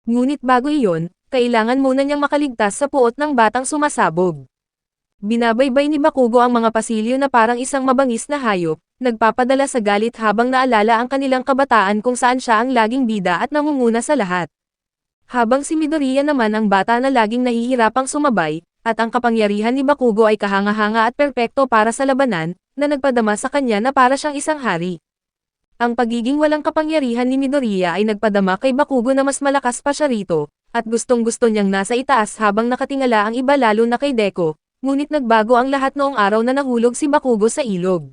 Ngunit bago iyon, kailangan muna niyang makaligtas sa puot ng batang sumasabog. Binabaybay ni Bakugo ang mga pasilyo na parang isang mabangis na hayop, nagpapadala sa galit habang naalala ang kanilang kabataan kung saan siya ang laging bida at nangunguna sa lahat. Habang si Midoriya naman ang bata na laging nahihirapang sumabay, at ang kapangyarihan ni Bakugo ay kahanga-hanga at perpekto para sa labanan, na nagpadama sa kanya na para siyang isang hari. Ang pagiging walang kapangyarihan ni Midoriya ay nagpadama kay Bakugo na mas malakas pa siya rito, at gustong-gusto niyang nasa itaas habang nakatingala ang iba lalo na kay Deku, ngunit nagbago ang lahat noong araw na nahulog si Bakugo sa ilog.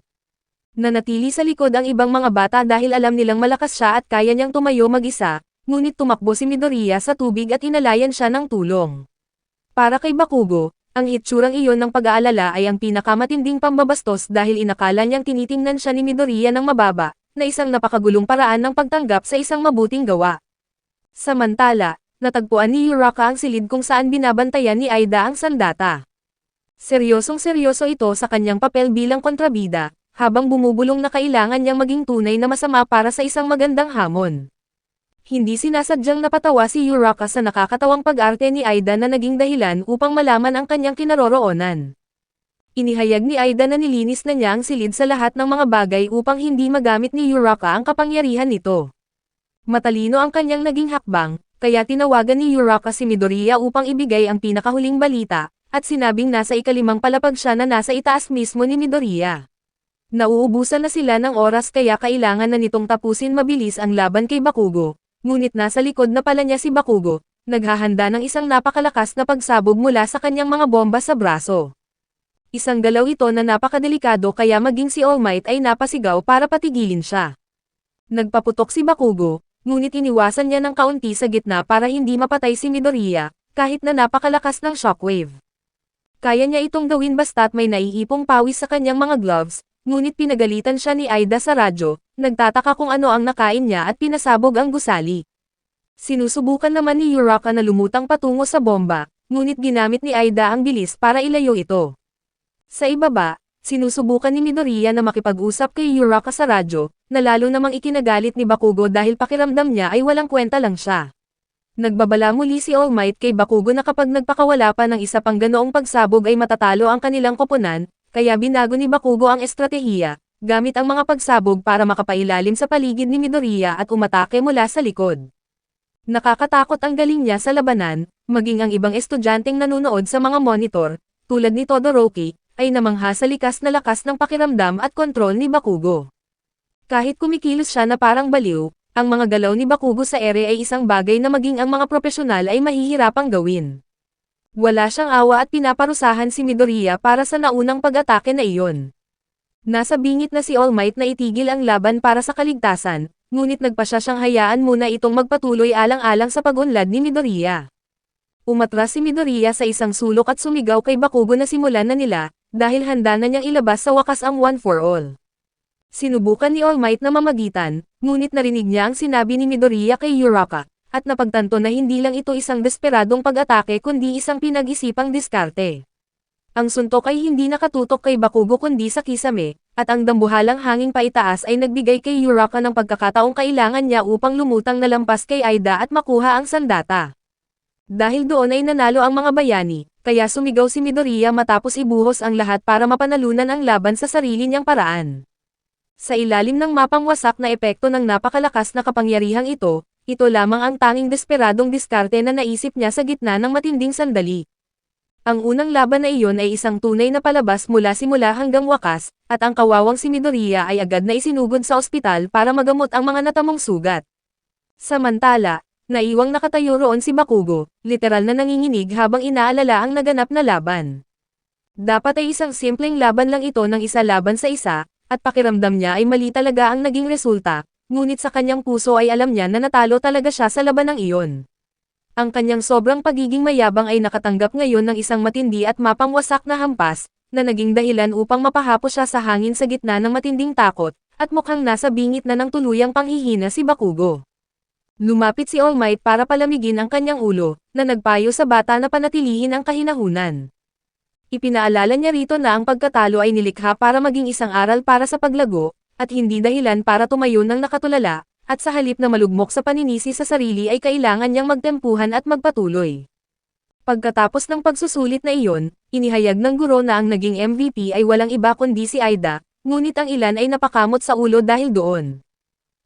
Nanatili sa likod ang ibang mga bata dahil alam nilang malakas siya at kaya niyang tumayo mag-isa, ngunit tumakbo si Midoriya sa tubig at inalayan siya ng tulong. Para kay Bakugo, ang hitsurang iyon ng pag-aalala ay ang pinakamatinding pambabastos dahil inakala niyang tinitingnan siya ni Midoriya ng mababa, na isang napakagulong paraan ng pagtanggap sa isang mabuting gawa. Samantala, natagpuan ni Uraka ang silid kung saan binabantayan ni Aida ang sandata. Seryosong-seryoso ito sa kanyang papel bilang kontrabida, habang bumubulong na kailangan niyang maging tunay na masama para sa isang magandang hamon. Hindi sinasadyang napatawa si Uraka sa nakakatawang pag-arte ni Aida na naging dahilan upang malaman ang kanyang kinaroroonan. Inihayag ni Aida na nilinis na niya ang silid sa lahat ng mga bagay upang hindi magamit ni Uraka ang kapangyarihan nito. Matalino ang kanyang naging hakbang, kaya tinawagan ni Uraka si Midoriya upang ibigay ang pinakahuling balita, at sinabing nasa ikalimang palapag siya na nasa itaas mismo ni Midoriya. Nauubusan na sila ng oras kaya kailangan na nitong tapusin mabilis ang laban kay Bakugo, ngunit nasa likod na pala niya si Bakugo, naghahanda ng isang napakalakas na pagsabog mula sa kanyang mga bomba sa braso. Isang galaw ito na napakadelikado kaya maging si All Might ay napasigaw para patigilin siya. Nagpaputok si Bakugo, ngunit iniwasan niya ng kaunti sa gitna para hindi mapatay si Midoriya, kahit na napakalakas ng shockwave. Kaya niya itong gawin basta't may naiipong pawis sa kanyang mga gloves, ngunit pinagalitan siya ni Aida sa radyo, nagtataka kung ano ang nakain niya at pinasabog ang gusali. Sinusubukan naman ni Uraka na lumutang patungo sa bomba, ngunit ginamit ni Aida ang bilis para ilayo ito. Sa ibaba, sinusubukan ni Midoriya na makipag-usap kay Uraka sa radyo, na lalo namang ikinagalit ni Bakugo dahil pakiramdam niya ay walang kwenta lang siya. Nagbabala muli si All Might kay Bakugo na kapag nagpakawala pa ng isa pang ganoong pagsabog ay matatalo ang kanilang koponan, kaya binago ni Bakugo ang estratehiya, gamit ang mga pagsabog para makapailalim sa paligid ni Midoriya at umatake mula sa likod. Nakakatakot ang galing niya sa labanan, maging ang ibang estudyanteng nanonood sa mga monitor, tulad ni Todoroki, ay namangha sa likas na lakas ng pakiramdam at kontrol ni Bakugo. Kahit kumikilos siya na parang baliw, ang mga galaw ni Bakugo sa ere ay isang bagay na maging ang mga profesional ay mahihirapang gawin. Wala siyang awa at pinaparusahan si Midoriya para sa naunang pag-atake na iyon. Nasa bingit na si All Might na itigil ang laban para sa kaligtasan, ngunit nagpasya siyang hayaan muna itong magpatuloy alang-alang sa pag-unlad ni Midoriya. Umatras si Midoriya sa isang sulok at sumigaw kay Bakugo na simulan na nila, dahil handa na niyang ilabas sa wakas ang One for All. Sinubukan ni All Might na mamagitan, ngunit narinig niya ang sinabi ni Midoriya kay Uraka, at napagtanto na hindi lang ito isang desperadong pag-atake kundi isang pinag-isipang diskarte. Ang suntok ay hindi nakatutok kay Bakugo kundi sa kisame, at ang dambuhalang hanging paitaas ay nagbigay kay Uraka ng pagkakataong kailangan niya upang lumutang na lampas kay Aida at makuha ang sandata. Dahil doon ay nanalo ang mga bayani, kaya sumigaw si Midoriya matapos ibuhos ang lahat para mapanalunan ang laban sa sarili niyang paraan. Sa ilalim ng mapangwasak na epekto ng napakalakas na kapangyarihang ito lamang ang tanging desperadong diskarte na naisip niya sa gitna ng matinding sandali. Ang unang laban na iyon ay isang tunay na palabas mula simula hanggang wakas, at ang kawawang si Midoriya ay agad na isinugod sa ospital para magamot ang mga natamong sugat. Samantala, naiwang nakatayo roon si Bakugo, literal na nanginginig habang inaalala ang naganap na laban. Dapat ay isang simpleng laban lang ito ng isa laban sa isa, at pakiramdam niya ay mali talaga ang naging resulta, ngunit sa kanyang puso ay alam niya na natalo talaga siya sa labanang iyon. Ang kanyang sobrang pagiging mayabang ay nakatanggap ngayon ng isang matindi at mapangwasak na hampas, na naging dahilan upang mapahapos siya sa hangin sa gitna ng matinding takot, at mukhang nasa bingit na ng tuluyang panghihina si Bakugo. Lumapit si All Might para palamigin ang kanyang ulo, na nagpayo sa bata na panatilihin ang kahinahunan. Ipinaalala niya rito na ang pagkatalo ay nilikha para maging isang aral para sa paglago, at hindi dahilan para tumayo ng nakatulala, at sa halip na malugmok sa paninisi sa sarili ay kailangan niyang magtempuhan at magpatuloy. Pagkatapos ng pagsusulit na iyon, inihayag ng guro na ang naging MVP ay walang iba kundi si Aida, ngunit ang ilan ay napakamot sa ulo dahil doon.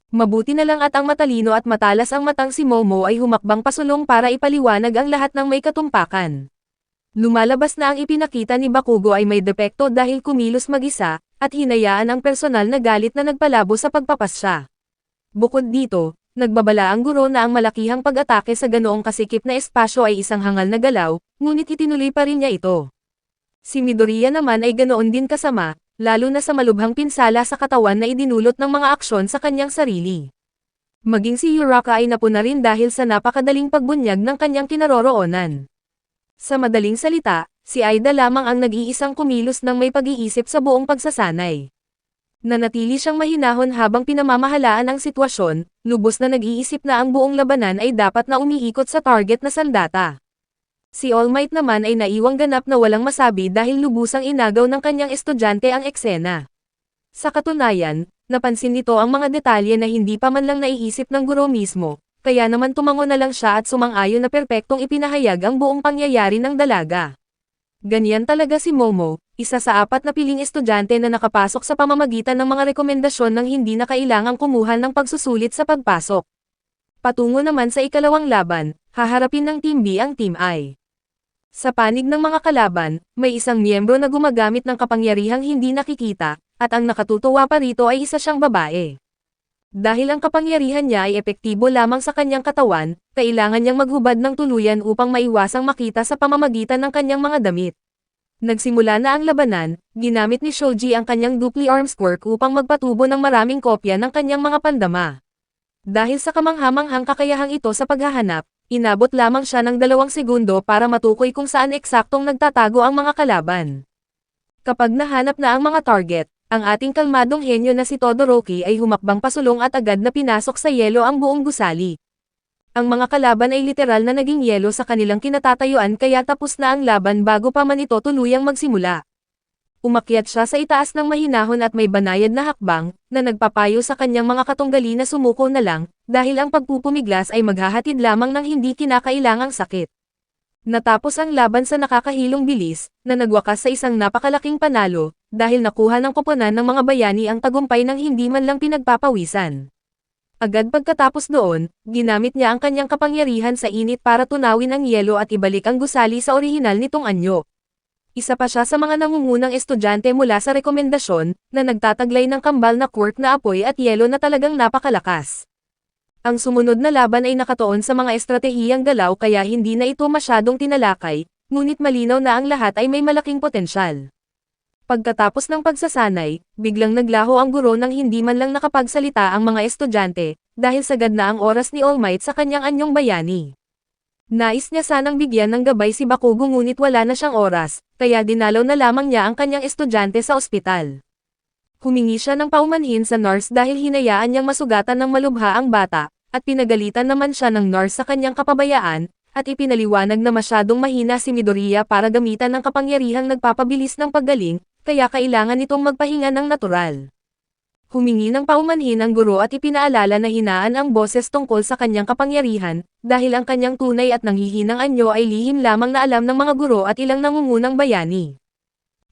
Mabuti na lang at ang matalino at matalas ang matang si Momo ay humakbang pasulong para ipaliwanag ang lahat ng may katumpakan. Lumalabas na ang ipinakita ni Bakugo ay may depekto dahil kumilos mag-isa, at hinayaan ang personal na galit na nagpalabo sa pagpapasya. Bukod dito, nagbabala ang guro na ang malakihang pag-atake sa ganoong kasikip na espasyo ay isang hangal na galaw, ngunit itinuloy pa rin niya ito. Si Midoriya naman ay ganoon din kasama, lalo na sa malubhang pinsala sa katawan na idinulot ng mga aksyon sa kanyang sarili. Maging si Uraka ay napuna rin dahil sa napakadaling pagbunyag ng kanyang kinaroroonan. Sa madaling salita, si Aida lamang ang nag-iisang kumilos ng may pag-iisip sa buong pagsasanay. Nanatili siyang mahinahon habang pinamamahalaan ang sitwasyon, lubos na nag-iisip na ang buong labanan ay dapat na umiikot sa target na sandata. Si All Might naman ay naiwang ganap na walang masabi dahil lubusang inagaw ng kanyang estudyante ang eksena. Sa katunayan, napansin nito ang mga detalye na hindi pa man lang naiisip ng guro mismo. Kaya naman tumango na lang siya at sumang-ayon na perpektong ipinahayag ang buong pangyayari ng dalaga. Ganyan talaga si Momo, isa sa 4 na piling estudyante na nakapasok sa pamamagitan ng mga rekomendasyon ng hindi na kailangang kumuha ng pagsusulit sa pagpasok. Patungo naman sa ikalawang laban, haharapin ng Team B ang Team I. Sa panig ng mga kalaban, may isang miyembro na gumagamit ng kapangyarihang hindi nakikita, at ang nakatutuwa pa rito ay isa siyang babae. Dahil ang kapangyarihan niya ay epektibo lamang sa kanyang katawan, kailangan niyang maghubad ng tuluyan upang maiwasang makita sa pamamagitan ng kanyang mga damit. Nagsimula na ang labanan, ginamit ni Shoji ang kanyang dupli arms quirk upang magpatubo ng maraming kopya ng kanyang mga pandama. Dahil sa kamanghamanghang kakayahang ito sa paghahanap, inabot lamang siya ng 2 segundo para matukoy kung saan eksaktong nagtatago ang mga kalaban. Kapag nahanap na ang mga target, ang ating kalmadong henyo na si Todoroki ay humakbang pasulong at agad na pinasok sa yelo ang buong gusali. Ang mga kalaban ay literal na naging yelo sa kanilang kinatatayuan kaya tapos na ang laban bago pa man ito tuluyang magsimula. Umakyat siya sa itaas ng mahinahon at may banayad na hakbang, na nagpapayo sa kanyang mga katunggali na sumuko na lang, dahil ang pagpupumiglas ay maghahatid lamang ng hindi kinakailangang sakit. Natapos ang laban sa nakakahilong bilis, na nagwakas sa isang napakalaking panalo, dahil nakuha ng koponan ng mga bayani ang tagumpay ng hindi man lang pinagpapawisan. Agad pagkatapos doon, ginamit niya ang kanyang kapangyarihan sa init para tunawin ang yelo at ibalik ang gusali sa orihinal nitong anyo. Isa pa siya sa mga nangungunang estudyante mula sa rekomendasyon, na nagtataglay ng kambal na quirk na apoy at yelo na talagang napakalakas. Ang sumunod na laban ay nakatuon sa mga estratehiyang galaw kaya hindi na ito masyadong tinalakay, ngunit malinaw na ang lahat ay may malaking potensyal. Pagkatapos ng pagsasanay, biglang naglaho ang guro nang hindi man lang nakapagsalita ang mga estudyante, dahil sagad na ang oras ni All Might sa kanyang anyong bayani. Nais niya sanang bigyan ng gabay si Bakugo ngunit wala na siyang oras, kaya dinalaw na lamang niya ang kanyang estudyante sa ospital. Humingi siya ng paumanhin sa nurse dahil hinayaan niyang masugatan ng malubha ang bata, at pinagalitan naman siya ng nurse sa kanyang kapabayaan, at ipinaliwanag na masyadong mahina si Midoriya para gamitan ng kapangyarihang nagpapabilis ng paggaling, kaya kailangan nitong magpahinga ng natural. Humingi ng paumanhin ang guro at ipinaalala na hinaan ang boses tungkol sa kanyang kapangyarihan, dahil ang kanyang tunay at nanghihinang anyo ay lihim lamang na alam ng mga guro at ilang nangungunang bayani.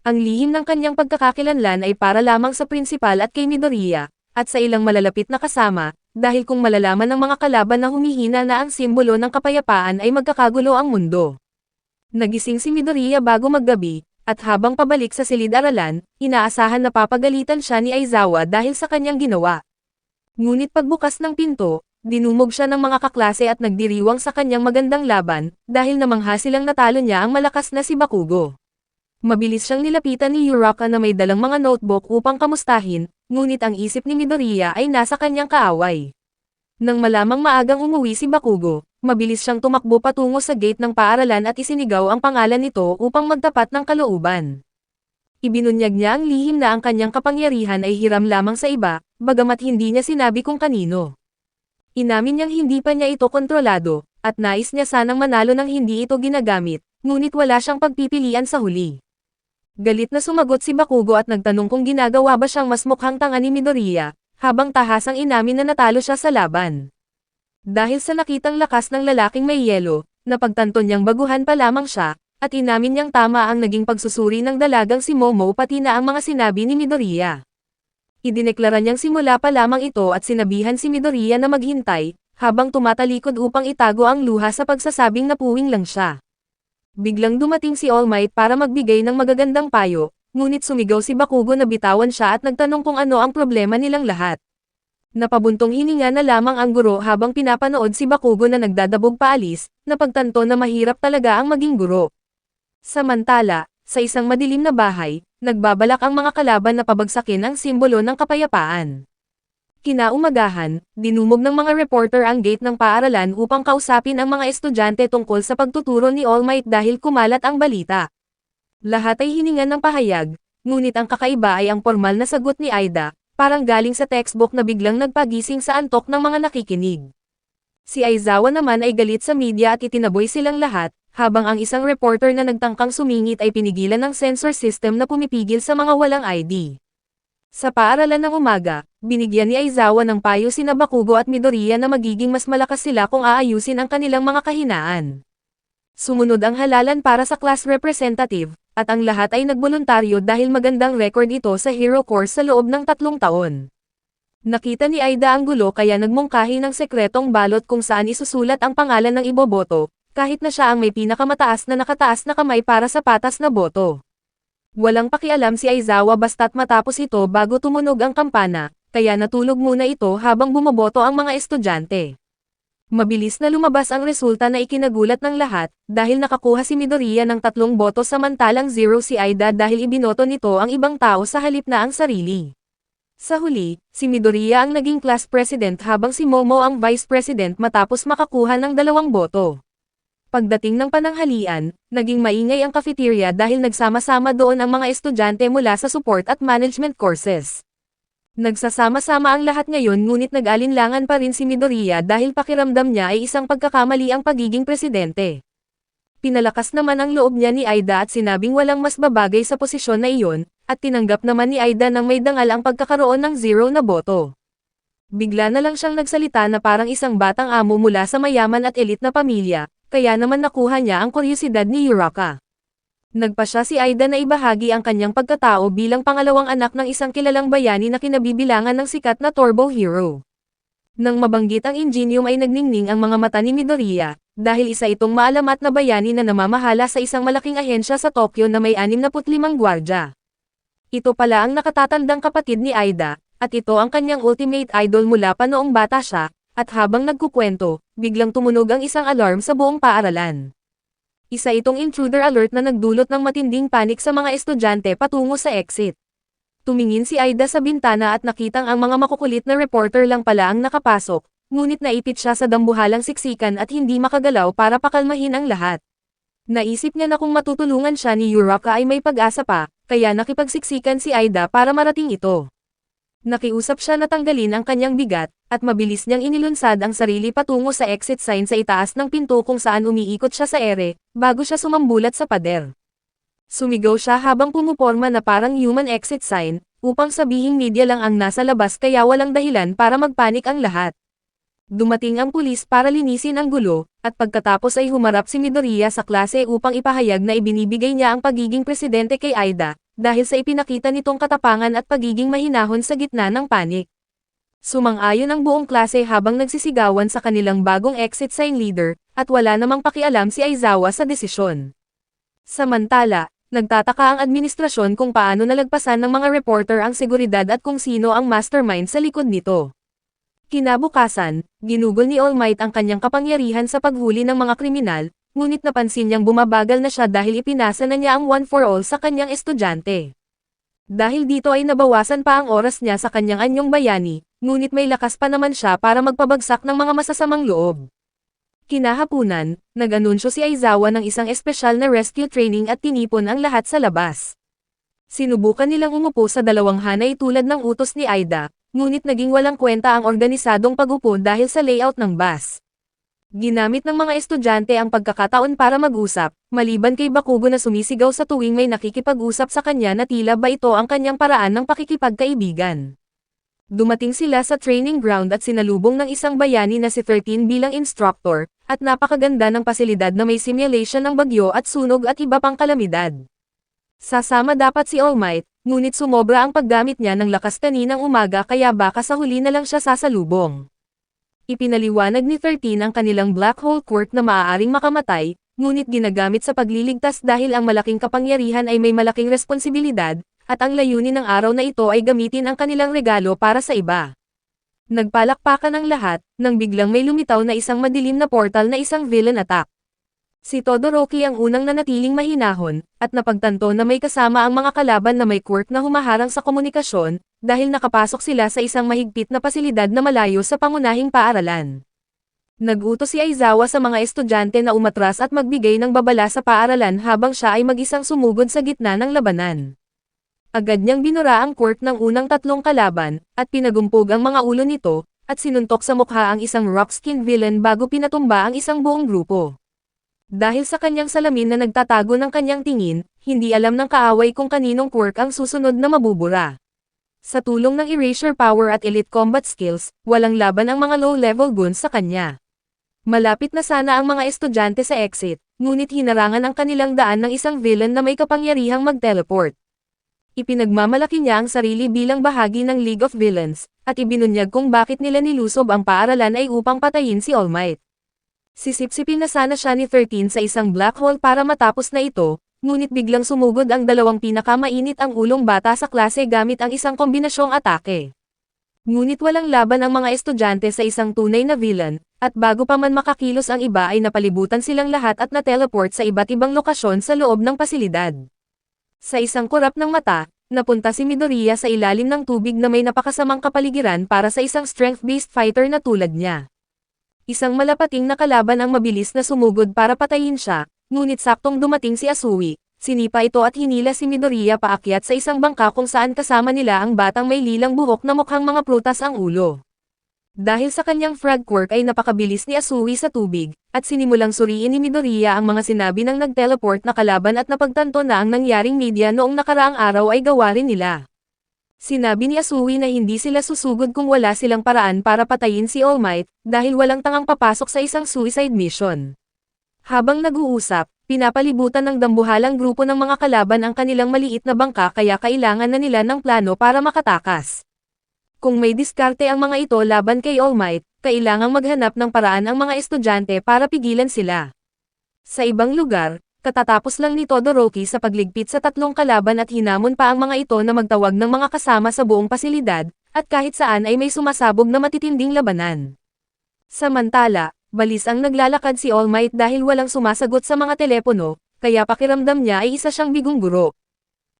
Ang lihim ng kanyang pagkakakilanlan ay para lamang sa prinsipal at kay Midoriya, at sa ilang malalapit na kasama, dahil kung malalaman ng mga kalaban na humihina na ang simbolo ng kapayapaan ay magkakagulo ang mundo. Nagising si Midoriya bago maggabi, at habang pabalik sa silid-aralan, inaasahan na papagalitan siya ni Aizawa dahil sa kanyang ginawa. Ngunit pagbukas ng pinto, dinumog siya ng mga kaklase at nagdiriwang sa kanyang magandang laban, dahil namangha silang natalo niya ang malakas na si Bakugo. Mabilis siyang nilapitan ni Uraka na may dalang mga notebook upang kamustahin, ngunit ang isip ni Midoriya ay nasa kanyang kaaway. Nang malamang maagang umuwi si Bakugo, mabilis siyang tumakbo patungo sa gate ng paaralan at isinigaw ang pangalan nito upang magtapat ng kalooban. Ibinunyag niya ang lihim na ang kanyang kapangyarihan ay hiram lamang sa iba, bagamat hindi niya sinabi kung kanino. Inamin niyang hindi pa niya ito kontrolado, at nais niya sanang manalo nang hindi ito ginagamit, ngunit wala siyang pagpipilian sa huli. Galit na sumagot si Bakugo at nagtanong kung ginagawa ba siyang mas mukhang tanga ni Midoriya, habang tahasang inamin na natalo siya sa laban. Dahil sa nakitang lakas ng lalaking may yelo, napagtanto niyang baguhan pa lamang siya, at inamin niyang tama ang naging pagsusuri ng dalagang si Momo pati na ang mga sinabi ni Midoriya. Idineklara niyang simula pa lamang ito at sinabihan si Midoriya na maghintay, habang tumatalikod upang itago ang luha sa pagsasabing napuwing lang siya. Biglang dumating si All Might para magbigay ng magagandang payo, ngunit sumigaw si Bakugo na bitawan siya at nagtanong kung ano ang problema nilang lahat. Napabuntong hininga na lamang ang guro habang pinapanood si Bakugo na nagdadabog paalis, napagtanto na mahirap talaga ang maging guro. Samantala, sa isang madilim na bahay, nagbabalak ang mga kalaban na pabagsakin ang simbolo ng kapayapaan. Kinaumagahan, dinumog ng mga reporter ang gate ng paaralan upang kausapin ang mga estudyante tungkol sa pagtuturo ni All Might dahil kumalat ang balita. Lahat ay hiningan ng pahayag, ngunit ang kakaiba ay ang formal na sagot ni Aida, parang galing sa textbook na biglang nagpagising sa antok ng mga nakikinig. Si Aizawa naman ay galit sa media at itinaboy silang lahat, habang ang isang reporter na nagtangkang sumingit ay pinigilan ng sensor system na pumipigil sa mga walang ID. Sa paaralan ng umaga, binigyan ni Aizawa ng payo sina Bakugo at Midoriya na magiging mas malakas sila kung aayusin ang kanilang mga kahinaan. Sumunod ang halalan para sa class representative, at ang lahat ay nagboluntaryo dahil magandang record ito sa Hero Course sa loob ng 3 taon. Nakita ni Aida ang gulo kaya nagmungkahi ng sekretong balot kung saan isusulat ang pangalan ng iboboto, kahit na siya ang may pinakamataas na nakataas na kamay para sa patas na boto. Walang pakialam si Aizawa basta't matapos ito bago tumunog ang kampana, kaya natulog muna ito habang bumoboto ang mga estudyante. Mabilis na lumabas ang resulta na ikinagulat ng lahat, dahil nakakuha si Midoriya ng 3 boto samantalang 0 si Aida dahil ibinoto nito ang ibang tao sa halip na ang sarili. Sa huli, si Midoriya ang naging class president habang si Momo ang vice president matapos makakuha ng 2 boto. Pagdating ng pananghalian, naging maingay ang cafeteria dahil nagsama-sama doon ang mga estudyante mula sa support at management courses. Nagsasama-sama ang lahat ngayon ngunit nag-alinlangan pa rin si Midoriya dahil pakiramdam niya ay isang pagkakamali ang pagiging presidente. Pinalakas naman ang loob niya ni Aida at sinabing walang mas babagay sa posisyon na iyon, at tinanggap naman ni Aida nang may dangal ang pagkakaroon ng 0 na boto. Bigla na lang siyang nagsalita na parang isang batang amo mula sa mayaman at elite na pamilya, kaya naman nakuha niya ang kuryosidad ni Uraka. Nagpa siya si Aida na ibahagi ang kanyang pagkatao bilang pangalawang anak ng isang kilalang bayani na kinabibilangan ng sikat na turbo hero. Nang mabanggit ang Ingenium ay nagningning ang mga mata ni Midoriya, dahil isa itong maalamat na bayani na namamahala sa isang malaking ahensya sa Tokyo na may 65 gwardya. Ito pala ang nakatatandang kapatid ni Aida, at ito ang kanyang ultimate idol mula pa noong bata siya. At habang nagkukwento, biglang tumunog ang isang alarm sa buong paaralan. Isa itong intruder alert na nagdulot ng matinding panik sa mga estudyante patungo sa exit. Tumingin si Aida sa bintana at nakitang ang mga makukulit na reporter lang pala ang nakapasok, ngunit naipit siya sa dambuhalang siksikan at hindi makagalaw para pakalmahin ang lahat. Naisip niya na kung matutulungan siya ni Uraka ay may pag-asa pa, kaya nakipagsiksikan si Aida para marating ito. Nakiusap siya na tanggalin ang kanyang bigat, at mabilis niyang inilunsad ang sarili patungo sa exit sign sa itaas ng pinto kung saan umiikot siya sa ere, bago siya sumambulat sa pader. Sumigaw siya habang pumuporma na parang human exit sign, upang sabihing media lang ang nasa labas kaya walang dahilan para magpanik ang lahat. Dumating ang pulis para linisin ang gulo, at pagkatapos ay humarap si Midoriya sa klase upang ipahayag na ibinibigay niya ang pagiging presidente kay Aida, dahil sa ipinakita nitong katapangan at pagiging mahinahon sa gitna ng panik. Sumang-ayon ang buong klase habang nagsisigawan sa kanilang bagong exit sign leader, at wala namang pakialam si Aizawa sa desisyon. Samantala, nagtataka ang administrasyon kung paano nalagpasan ng mga reporter ang seguridad at kung sino ang mastermind sa likod nito. Kinabukasan, ginugol ni All Might ang kanyang kapangyarihan sa paghuli ng mga kriminal, ngunit napansin niyang bumabagal na siya dahil ipinasa na niya ang one for all sa kanyang estudyante. Dahil dito ay nabawasan pa ang oras niya sa kanyang anyong bayani, ngunit may lakas pa naman siya para magpabagsak ng mga masasamang loob. Kinahapunan, nag-anunsyo si Aizawa ng isang espesyal na rescue training at tinipon ang lahat sa labas. Sinubukan nilang umupo sa dalawang hanay tulad ng utos ni Aida, ngunit naging walang kwenta ang organisadong pag-upo dahil sa layout ng bus. Ginamit ng mga estudyante ang pagkakataon para mag-usap, maliban kay Bakugo na sumisigaw sa tuwing may nakikipag-usap sa kanya na tila ba ito ang kanyang paraan ng pakikipagkaibigan. Dumating sila sa training ground at sinalubong ng isang bayani na si 13 bilang instructor, at napakaganda ng pasilidad na may simulation ng bagyo at sunog at iba pang kalamidad. Sasama dapat si All Might, ngunit sumobra ang paggamit niya ng lakas kaninang umaga kaya baka sa huli na lang siya sasalubong. Ipinaliwanag ni 13 ang kanilang black hole quirk na maaaring makamatay, ngunit ginagamit sa pagliligtas dahil ang malaking kapangyarihan ay may malaking responsibilidad, at ang layunin ng araw na ito ay gamitin ang kanilang regalo para sa iba. Nagpalakpakan ang lahat, nang biglang may lumitaw na isang madilim na portal na isang villain attack. Si Todoroki ang unang nanatiling mahinahon, at napagtanto na may kasama ang mga kalaban na may quirk na humaharang sa komunikasyon, dahil nakapasok sila sa isang mahigpit na pasilidad na malayo sa pangunahing paaralan. Nag-utos si Aizawa sa mga estudyante na umatras at magbigay ng babala sa paaralan habang siya ay mag-isang sumugod sa gitna ng labanan. Agad niyang binura ang quirk ng unang tatlong kalaban, at pinagumpog ang mga ulo nito, at sinuntok sa mukha ang isang rock-skinned villain bago pinatumba ang isang buong grupo. Dahil sa kanyang salamin na nagtatago ng kanyang tingin, hindi alam ng kaaway kung kaninong quirk ang susunod na mabubura. Sa tulong ng erasure power at elite combat skills, walang laban ang mga low-level goons sa kanya. Malapit na sana ang mga estudyante sa exit, ngunit hinarangan ang kanilang daan ng isang villain na may kapangyarihang mag-teleport. Ipinagmamalaki niya ang sarili bilang bahagi ng League of Villains, at ibinunyag kung bakit nila nilusob ang paaralan ay upang patayin si All Might. Sisipsipin na sana siya ni 13 sa isang black hole para matapos na ito, ngunit biglang sumugod ang dalawang pinakamainit ang ulong bata sa klase gamit ang isang kombinasyong atake. Ngunit walang laban ang mga estudyante sa isang tunay na villain, at bago pa man makakilos ang iba ay napalibutan silang lahat at na-teleport sa iba't ibang lokasyon sa loob ng pasilidad. Sa isang kurap ng mata, napunta si Midoriya sa ilalim ng tubig na may napakasamang kapaligiran para sa isang strength-based fighter na tulad niya. Isang malapating na kalaban ang mabilis na sumugod para patayin siya, ngunit saktong dumating si Asui, sinipa ito at hinila si Midoriya paakyat sa isang bangka kung saan kasama nila ang batang may lilang buhok na mukhang mga prutas ang ulo. Dahil sa kanyang frog quirk ay napakabilis ni Asui sa tubig, at sinimulang suriin ni Midoriya ang mga sinabi ng nag-teleport na kalaban at napagtanto na ang nangyaring media noong nakaraang araw ay gawa rin nila. Sinabi ni Asui na hindi sila susugod kung wala silang paraan para patayin si All Might, dahil walang tangang papasok sa isang suicide mission. Habang nag-uusap, pinapalibutan ng dambuhalang grupo ng mga kalaban ang kanilang maliit na bangka kaya kailangan na nila ng plano para makatakas. Kung may diskarte ang mga ito laban kay All Might, kailangang maghanap ng paraan ang mga estudyante para pigilan sila. Sa ibang lugar, katatapos lang ni Todoroki sa pagligpit sa tatlong kalaban at hinamon pa ang mga ito na magtawag ng mga kasama sa buong pasilidad, at kahit saan ay may sumasabog na matitinding labanan. Samantala, balis ang naglalakad si All Might dahil walang sumasagot sa mga telepono, kaya pakiramdam niya ay isa siyang bigong guro.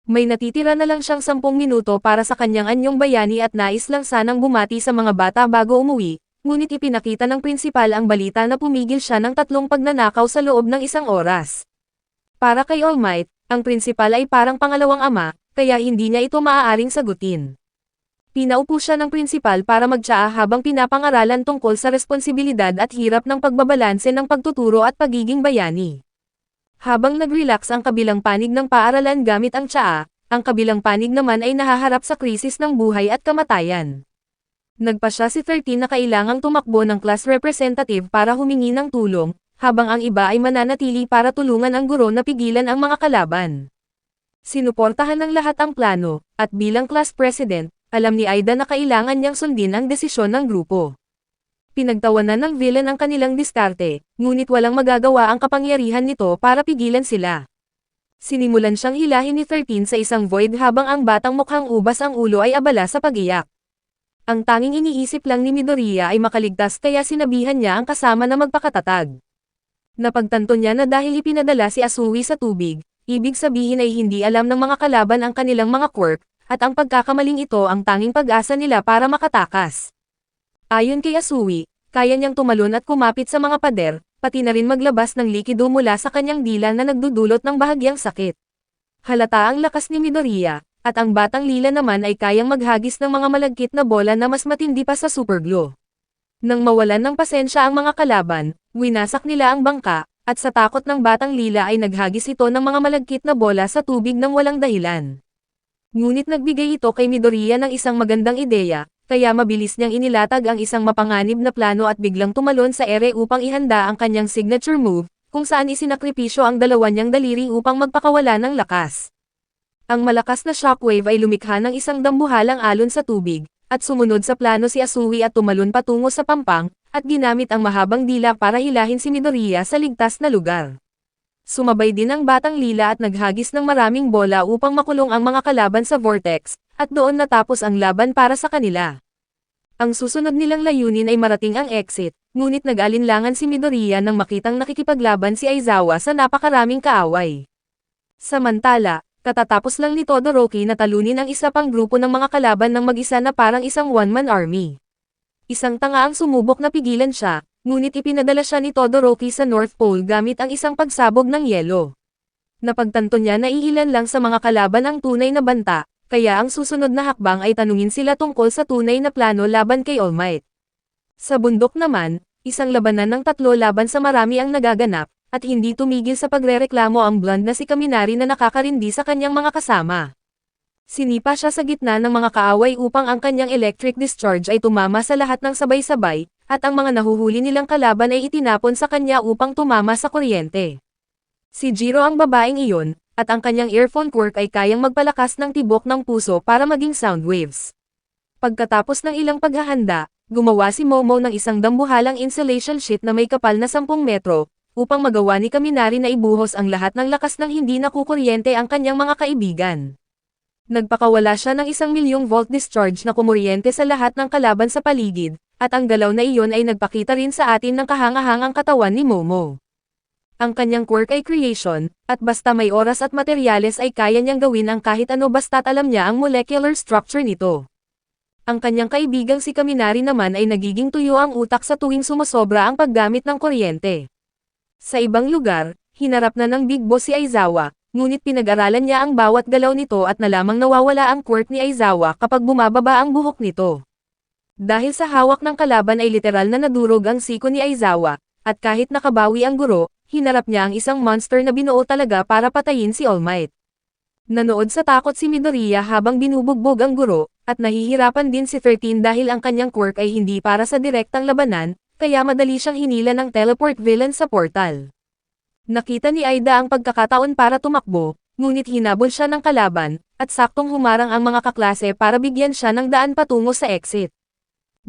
May natitira na lang siyang 10 minuto para sa kanyang anyong bayani at nais lang sanang bumati sa mga bata bago umuwi, ngunit ipinakita ng prinsipal ang balita na pumigil siya ng 3 pagnanakaw sa loob ng 1 oras. Para kay All Might, ang prinsipal ay parang pangalawang ama, kaya hindi niya ito maaaring sagutin. Pinaupo siya ng prinsipal para magtsaa habang pinapangaralan tungkol sa responsibilidad at hirap ng pagbabalanse ng pagtuturo at pagiging bayani. Habang nag-relax ang kabilang panig ng paaralan gamit ang tsaa, ang kabilang panig naman ay nahaharap sa krisis ng buhay at kamatayan. Nagpasya si 13 na kailangang tumakbo ng class representative para humingi ng tulong, habang ang iba ay mananatili para tulungan ang guro na pigilan ang mga kalaban. Sinuportahan ng lahat ang plano, at bilang class president, alam ni Aida na kailangan niyang sundin ang desisyon ng grupo. Pinagtawanan ng villain ang kanilang diskarte, ngunit walang magagawa ang kapangyarihan nito para pigilan sila. Sinimulan siyang hilahin ni 13 sa isang void habang ang batang mukhang ubas ang ulo ay abala sa pag-iyak. Ang tanging iniisip lang ni Midoriya ay makaligtas kaya sinabihan niya ang kasama na magpakatatag. Napagtanto niya na dahil ipinadala si Asui sa tubig, ibig sabihin ay hindi alam ng mga kalaban ang kanilang mga quirk, at ang pagkakamaling ito ang tanging pag-asa nila para makatakas. Ayon kay Asui, kaya niyang tumalon at kumapit sa mga pader, pati na rin maglabas ng likido mula sa kanyang dila na nagdudulot ng bahagyang sakit. Halata ang lakas ni Midoriya, at ang batang lila naman ay kayang maghagis ng mga malagkit na bola na mas matindi pa sa superglue. Nang mawalan ng pasensya ang mga kalaban, winasak nila ang bangka, at sa takot ng batang lila ay naghagis ito ng mga malagkit na bola sa tubig ng walang dahilan. Ngunit nagbigay ito kay Midoriya ng isang magandang ideya, kaya mabilis niyang inilatag ang isang mapanganib na plano at biglang tumalon sa ere upang ihanda ang kanyang signature move, kung saan isinakripisyo ang dalawa niyang daliri upang magpakawala ng lakas. Ang malakas na shockwave ay lumikha ng isang dambuhalang alon sa tubig, at sumunod sa plano si Asui at tumalon patungo sa pampang, at ginamit ang mahabang dila para hilahin si Midoriya sa ligtas na lugar. Sumabay din ang batang lila at naghagis ng maraming bola upang makulong ang mga kalaban sa vortex, at doon natapos ang laban para sa kanila. Ang susunod nilang layunin ay marating ang exit, ngunit nag-alinlangan si Midoriya nang makitang nakikipaglaban si Aizawa sa napakaraming kaaway. Samantala, katatapos lang ni Todoroki na talunin ang isa pang grupo ng mga kalaban ng mag-isa na parang isang one-man army. Isang tanga ang sumubok na pigilan siya, ngunit ipinadala siya ni Todoroki sa North Pole gamit ang isang pagsabog ng yelo. Napagtanto niya na iilan lang sa mga kalaban ang tunay na banta, kaya ang susunod na hakbang ay tanungin sila tungkol sa tunay na plano laban kay All Might. Sa bundok naman, isang labanan ng 3 laban sa marami ang nagaganap, at hindi tumigil sa pagrereklamo ang blonde na si Kaminari na nakakarindi sa kanyang mga kasama. Sinipa siya sa gitna ng mga kaaway upang ang kanyang electric discharge ay tumama sa lahat ng sabay-sabay, at ang mga nahuhuli nilang kalaban ay itinapon sa kanya upang tumama sa kuryente. Si Jiro ang babaeng iyon, at ang kanyang earphone quirk ay kayang magpalakas ng tibok ng puso para maging sound waves. Pagkatapos ng ilang paghahanda, gumawa si Momo ng isang dambuhalang insulation sheet na may kapal na 10 metro, upang magawa ni Kaminari na ibuhos ang lahat ng lakas ng hindi nakukuryente ang kanyang mga kaibigan. Nagpakawala siya ng 1,000,000 volt discharge na kumuryente sa lahat ng kalaban sa paligid, at ang galaw na iyon ay nagpakita rin sa atin ng kahangahangang katawan ni Momo. Ang kanyang quirk ay creation, at basta may oras at materyales ay kaya niyang gawin ang kahit ano basta't alam niya ang molecular structure nito. Ang kanyang kaibigang si Kaminari naman ay nagiging tuyo ang utak sa tuwing sumosobra ang paggamit ng kuryente. Sa ibang lugar, hinarap na ng Big Boss si Aizawa, ngunit pinag-aralan niya ang bawat galaw nito at nalamang nawawala ang quirk ni Aizawa kapag bumababa ang buhok nito. Dahil sa hawak ng kalaban ay literal na nadurog ang siko ni Aizawa, at kahit nakabawi ang guro, hinarap niya ang isang monster na binuo talaga para patayin si All Might. Nanood sa takot si Midoriya habang binubugbog ang guro, at nahihirapan din si 13 dahil ang kanyang quirk ay hindi para sa direktang labanan, kaya madali siyang hinila ng teleport villain sa portal. Nakita ni Aida ang pagkakataon para tumakbo, ngunit hinabol siya ng kalaban, at saktong humarang ang mga kaklase para bigyan siya ng daan patungo sa exit.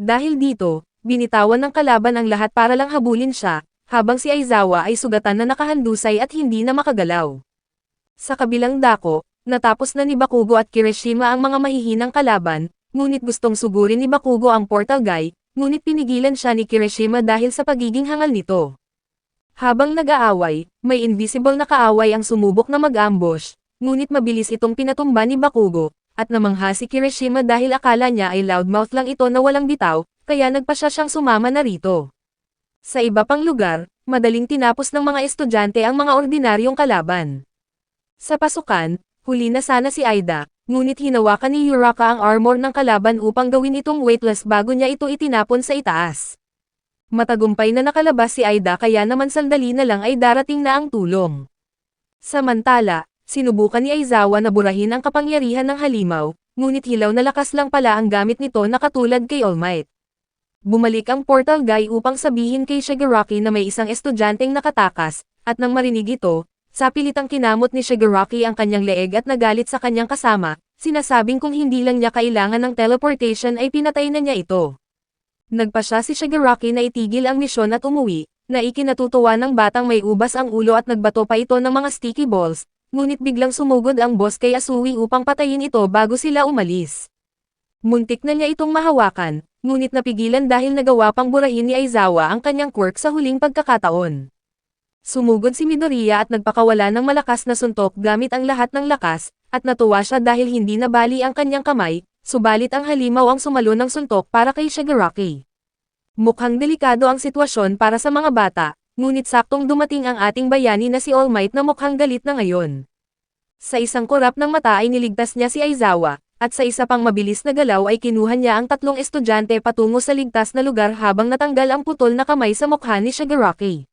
Dahil dito, binitawan ng kalaban ang lahat para lang habulin siya, habang si Aizawa ay sugatan na nakahandusay at hindi na makagalaw. Sa kabilang dako, natapos na ni Bakugo at Kirishima ang mga mahihinang kalaban, ngunit gustong sugurin ni Bakugo ang portal guy, ngunit pinigilan siya ni Kirishima dahil sa pagiging hangal nito. Habang nag-aaway, may invisible na kaaway ang sumubok na mag-ambush, ngunit mabilis itong pinatumba ni Bakugo, at namangha si Kirishima dahil akala niya ay loudmouth lang ito na walang bitaw, kaya nagpasya siyang sumama na rito. Sa iba pang lugar, madaling tinapos ng mga estudyante ang mga ordinaryong kalaban. Sa pasukan, huli na sana si Aida, ngunit hinawakan ni Uraka ang armor ng kalaban upang gawin itong weightless bago niya ito itinapon sa itaas. Matagumpay na nakalabas si Aida kaya naman sandali na lang ay darating na ang tulong. Samantala, sinubukan ni Aizawa na burahin ang kapangyarihan ng halimaw, ngunit hilaw na lakas lang pala ang gamit nito na katulad kay All Might. Bumalik ang portal guy upang sabihin kay Shigaraki na may isang estudyanteng nakatakas, at nang marinig ito, sa pilitang kinamot ni Shigaraki ang kanyang leeg at nagalit sa kanyang kasama, sinasabing kung hindi lang niya kailangan ng teleportation ay pinatay na niya ito. Nagpasya si Shigaraki na itigil ang misyon at umuwi, na ikinatutuwa ng batang may ubas ang ulo at nagbato pa ito ng mga sticky balls, ngunit biglang sumugod ang boss kay Asui upang patayin ito bago sila umalis. Muntik na niya itong mahawakan, ngunit napigilan dahil nagawa pang burahin ni Aizawa ang kanyang quirk sa huling pagkakataon. Sumugod si Midoriya at nagpakawala ng malakas na suntok gamit ang lahat ng lakas, at natuwa siya dahil hindi nabali ang kanyang kamay, subalit ang halimaw ang sumalo ng suntok para kay Shigaraki. Mukhang delikado ang sitwasyon para sa mga bata, ngunit saktong dumating ang ating bayani na si All Might na mukhang galit na ngayon. Sa isang kurap ng mata ay niligtas niya si Aizawa, at sa isa pang mabilis na galaw ay kinuha niya ang tatlong estudyante patungo sa ligtas na lugar habang natanggal ang putol na kamay sa mukha ni Shigaraki.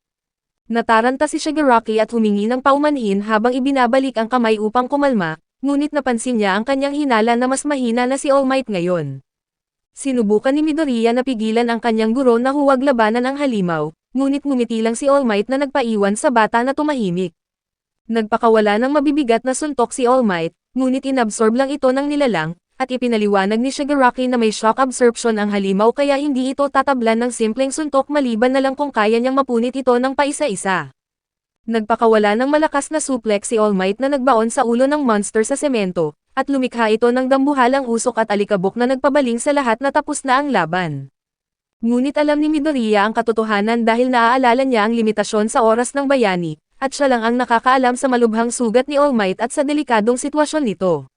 Nataranta si Shigaraki at humingi ng paumanhin habang ibinabalik ang kamay upang kumalma, ngunit napansin niya ang kanyang hinala na mas mahina na si All Might ngayon. Sinubukan ni Midoriya na pigilan ang kanyang guro na huwag labanan ang halimaw, ngunit ngumiti lang si All Might na nagpaiwan sa bata na tumahimik. Nagpakawala ng mabibigat na suntok si All Might, ngunit inabsorb lang ito ng nilalang, at ipinaliwanag ni Shigaraki na may shock absorption ang halimaw kaya hindi ito tatablan ng simpleng suntok maliban na lang kung kaya niyang mapunit ito ng paisa-isa. Nagpakawala ng malakas na suplex si All Might na nagbaon sa ulo ng monster sa semento, at lumikha ito ng dambuhalang usok at alikabok na nagpabaling sa lahat na tapos na ang laban. Ngunit alam ni Midoriya ang katotohanan dahil naaalala niya ang limitasyon sa oras ng bayani, at siya lang ang nakakaalam sa malubhang sugat ni All Might at sa delikadong sitwasyon nito.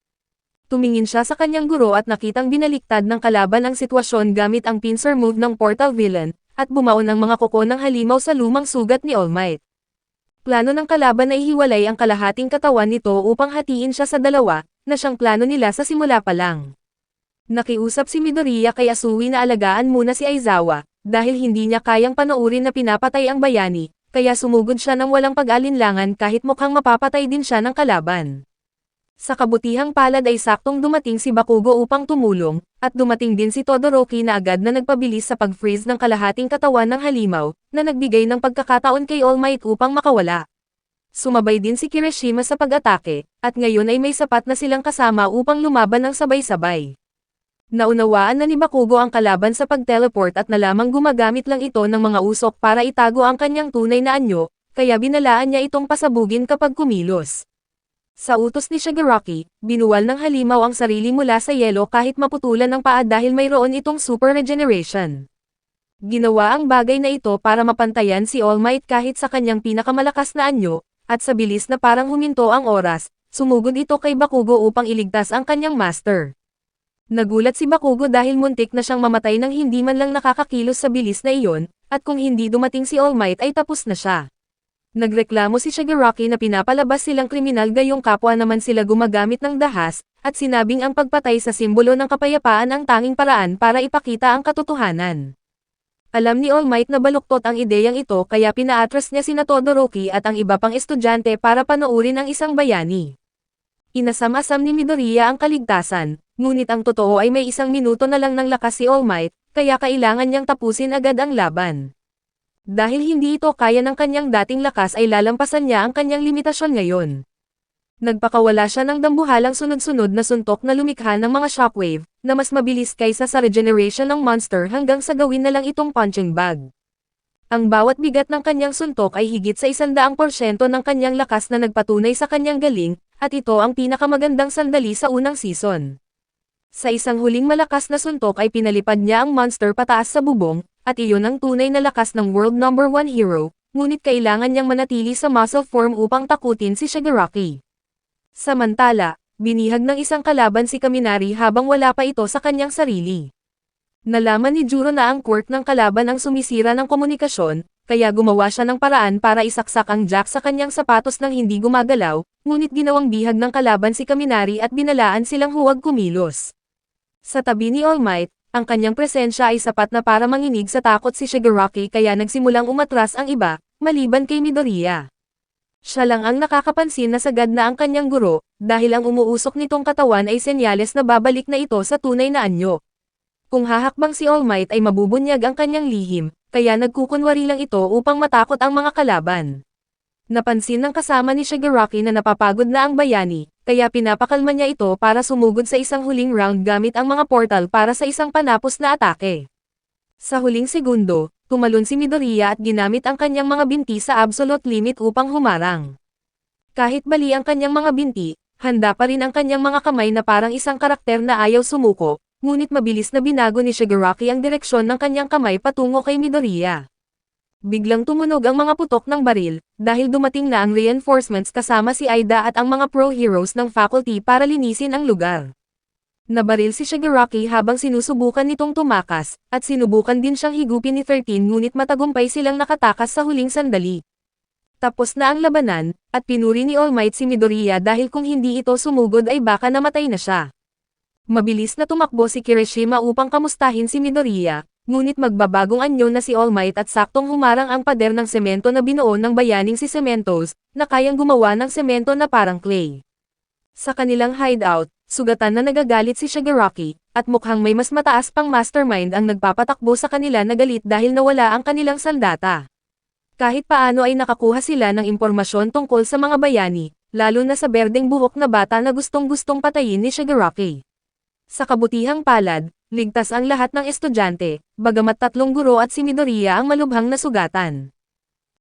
Tumingin siya sa kanyang guro at nakitang binaliktad ng kalaban ang sitwasyon gamit ang pincer move ng Portal Villain, at bumaon ang mga kuko ng halimaw sa lumang sugat ni All Might. Plano ng kalaban ay hiwalay ang kalahating katawan nito upang hatiin siya sa dalawa, na siyang plano nila sa simula pa lang. Nakiusap si Midoriya kay Asui na alagaan muna si Aizawa, dahil hindi niya kayang panoorin na pinapatay ang bayani, kaya sumugod siya ng walang pag-alinlangan kahit mukhang mapapatay din siya ng kalaban. Sa kabutihang palad ay saktong dumating si Bakugo upang tumulong, at dumating din si Todoroki na agad na nagpabilis sa pag-freeze ng kalahating katawan ng halimaw, na nagbigay ng pagkakataon kay All Might upang makawala. Sumabay din si Kirishima sa pag-atake, at ngayon ay may sapat na silang kasama upang lumaban ng sabay-sabay. Naunawaan na ni Bakugo ang kalaban sa pag-teleport at nalamang gumagamit lang ito ng mga usok para itago ang kanyang tunay na anyo, kaya binalaan niya itong pasabugin kapag kumilos. Sa utos ni Shigaraki, binuwal ng halimaw ang sarili mula sa yelo kahit maputulan ng paa dahil mayroon itong super regeneration. Ginawa ang bagay na ito para mapantayan si All Might kahit sa kanyang pinakamalakas na anyo, at sa bilis na parang huminto ang oras, sumugod ito kay Bakugo upang iligtas ang kanyang master. Nagulat si Bakugo dahil muntik na siyang mamatay nang hindi man lang nakakakilos sa bilis na iyon, at kung hindi dumating si All Might ay tapos na siya. Nagreklamo si Shigaraki na pinapalabas silang kriminal gayong kapwa naman sila gumagamit ng dahas, at sinabing ang pagpatay sa simbolo ng kapayapaan ang tanging paraan para ipakita ang katotohanan. Alam ni All Might na baluktot ang ideyang ito kaya pinaatras niya sina Todoroki at ang iba pang estudyante para panoorin ang isang bayani. Inasam-asam ni Midoriya ang kaligtasan, ngunit ang totoo ay may 1 minuto na lang ng lakas si All Might, kaya kailangan niyang tapusin agad ang laban. Dahil hindi ito kaya ng kanyang dating lakas ay lalampasan niya ang kanyang limitasyon ngayon. Nagpakawala siya ng dambuhalang sunod-sunod na suntok na lumikha ng mga shockwave, na mas mabilis kaysa sa regeneration ng monster hanggang sa gawin na lang itong punching bag. Ang bawat bigat ng kanyang suntok ay higit sa 100% ng kanyang lakas na nagpatunay sa kanyang galing, at ito ang pinakamagandang sandali sa unang season. Sa isang huling malakas na suntok ay pinalipad niya ang monster pataas sa bubong, at iyon ang tunay na lakas ng world number 1 hero, ngunit kailangan niyang manatili sa muscle form upang takutin si Shigaraki. Samantala, binihag ng isang kalaban si Kaminari habang wala pa ito sa kanyang sarili. Nalaman ni Juro na ang quirk ng kalaban ang sumisira ng komunikasyon, kaya gumawa siya ng paraan para isaksak ang jack sa kanyang sapatos nang hindi gumagalaw, ngunit ginawang bihag ng kalaban si Kaminari at binalaan silang huwag kumilos. Sa tabi ni All Might, ang kanyang presensya ay sapat na para manginig sa takot si Shigaraki kaya nagsimulang umatras ang iba, maliban kay Midoriya. Siya lang ang nakakapansin na sagad na ang kanyang guro, dahil ang umuusok nitong katawan ay senyales na babalik na ito sa tunay na anyo. Kung hahakbang si All Might ay mabubunyag ang kanyang lihim, kaya nagkukunwari lang ito upang matakot ang mga kalaban. Napansin ng kasama ni Shigaraki na napapagod na ang bayani, kaya pinapakalma niya ito para sumugod sa isang huling round gamit ang mga portal para sa isang panapos na atake. Sa huling segundo, tumalon si Midoriya at ginamit ang kanyang mga binti sa absolute limit upang humarang. Kahit bali ang kanyang mga binti, handa pa rin ang kanyang mga kamay na parang isang karakter na ayaw sumuko, ngunit mabilis na binago ni Shigaraki ang direksyon ng kanyang kamay patungo kay Midoriya. Biglang tumunog ang mga putok ng baril, dahil dumating na ang reinforcements kasama si Aida at ang mga pro-heroes ng faculty para linisin ang lugar. Nabaril si Shigaraki habang sinusubukan nitong tumakas, at sinubukan din siyang higupin ni 13 ngunit matagumpay silang nakatakas sa huling sandali. Tapos na ang labanan, at pinuri ni All Might si Midoriya dahil kung hindi ito sumugod ay baka namatay na siya. Mabilis na tumakbo si Kirishima upang kamustahin si Midoriya, ngunit magbabagong anyo na si All Might at saktong humarang ang pader ng semento na binuo ng bayaning si Cementos, na kayang gumawa ng semento na parang clay. Sa kanilang hideout, sugatan na nagagalit si Shigaraki, at mukhang may mas mataas pang mastermind ang nagpapatakbo sa kanila na galit dahil nawala ang kanilang sandata. Kahit paano ay nakakuha sila ng impormasyon tungkol sa mga bayani, lalo na sa berdeng buhok na bata na gustong-gustong patayin ni Shigaraki. Sa kabutihang palad, ligtas ang lahat ng estudyante, bagamat 3 guro at si Midoriya ang malubhang nasugatan.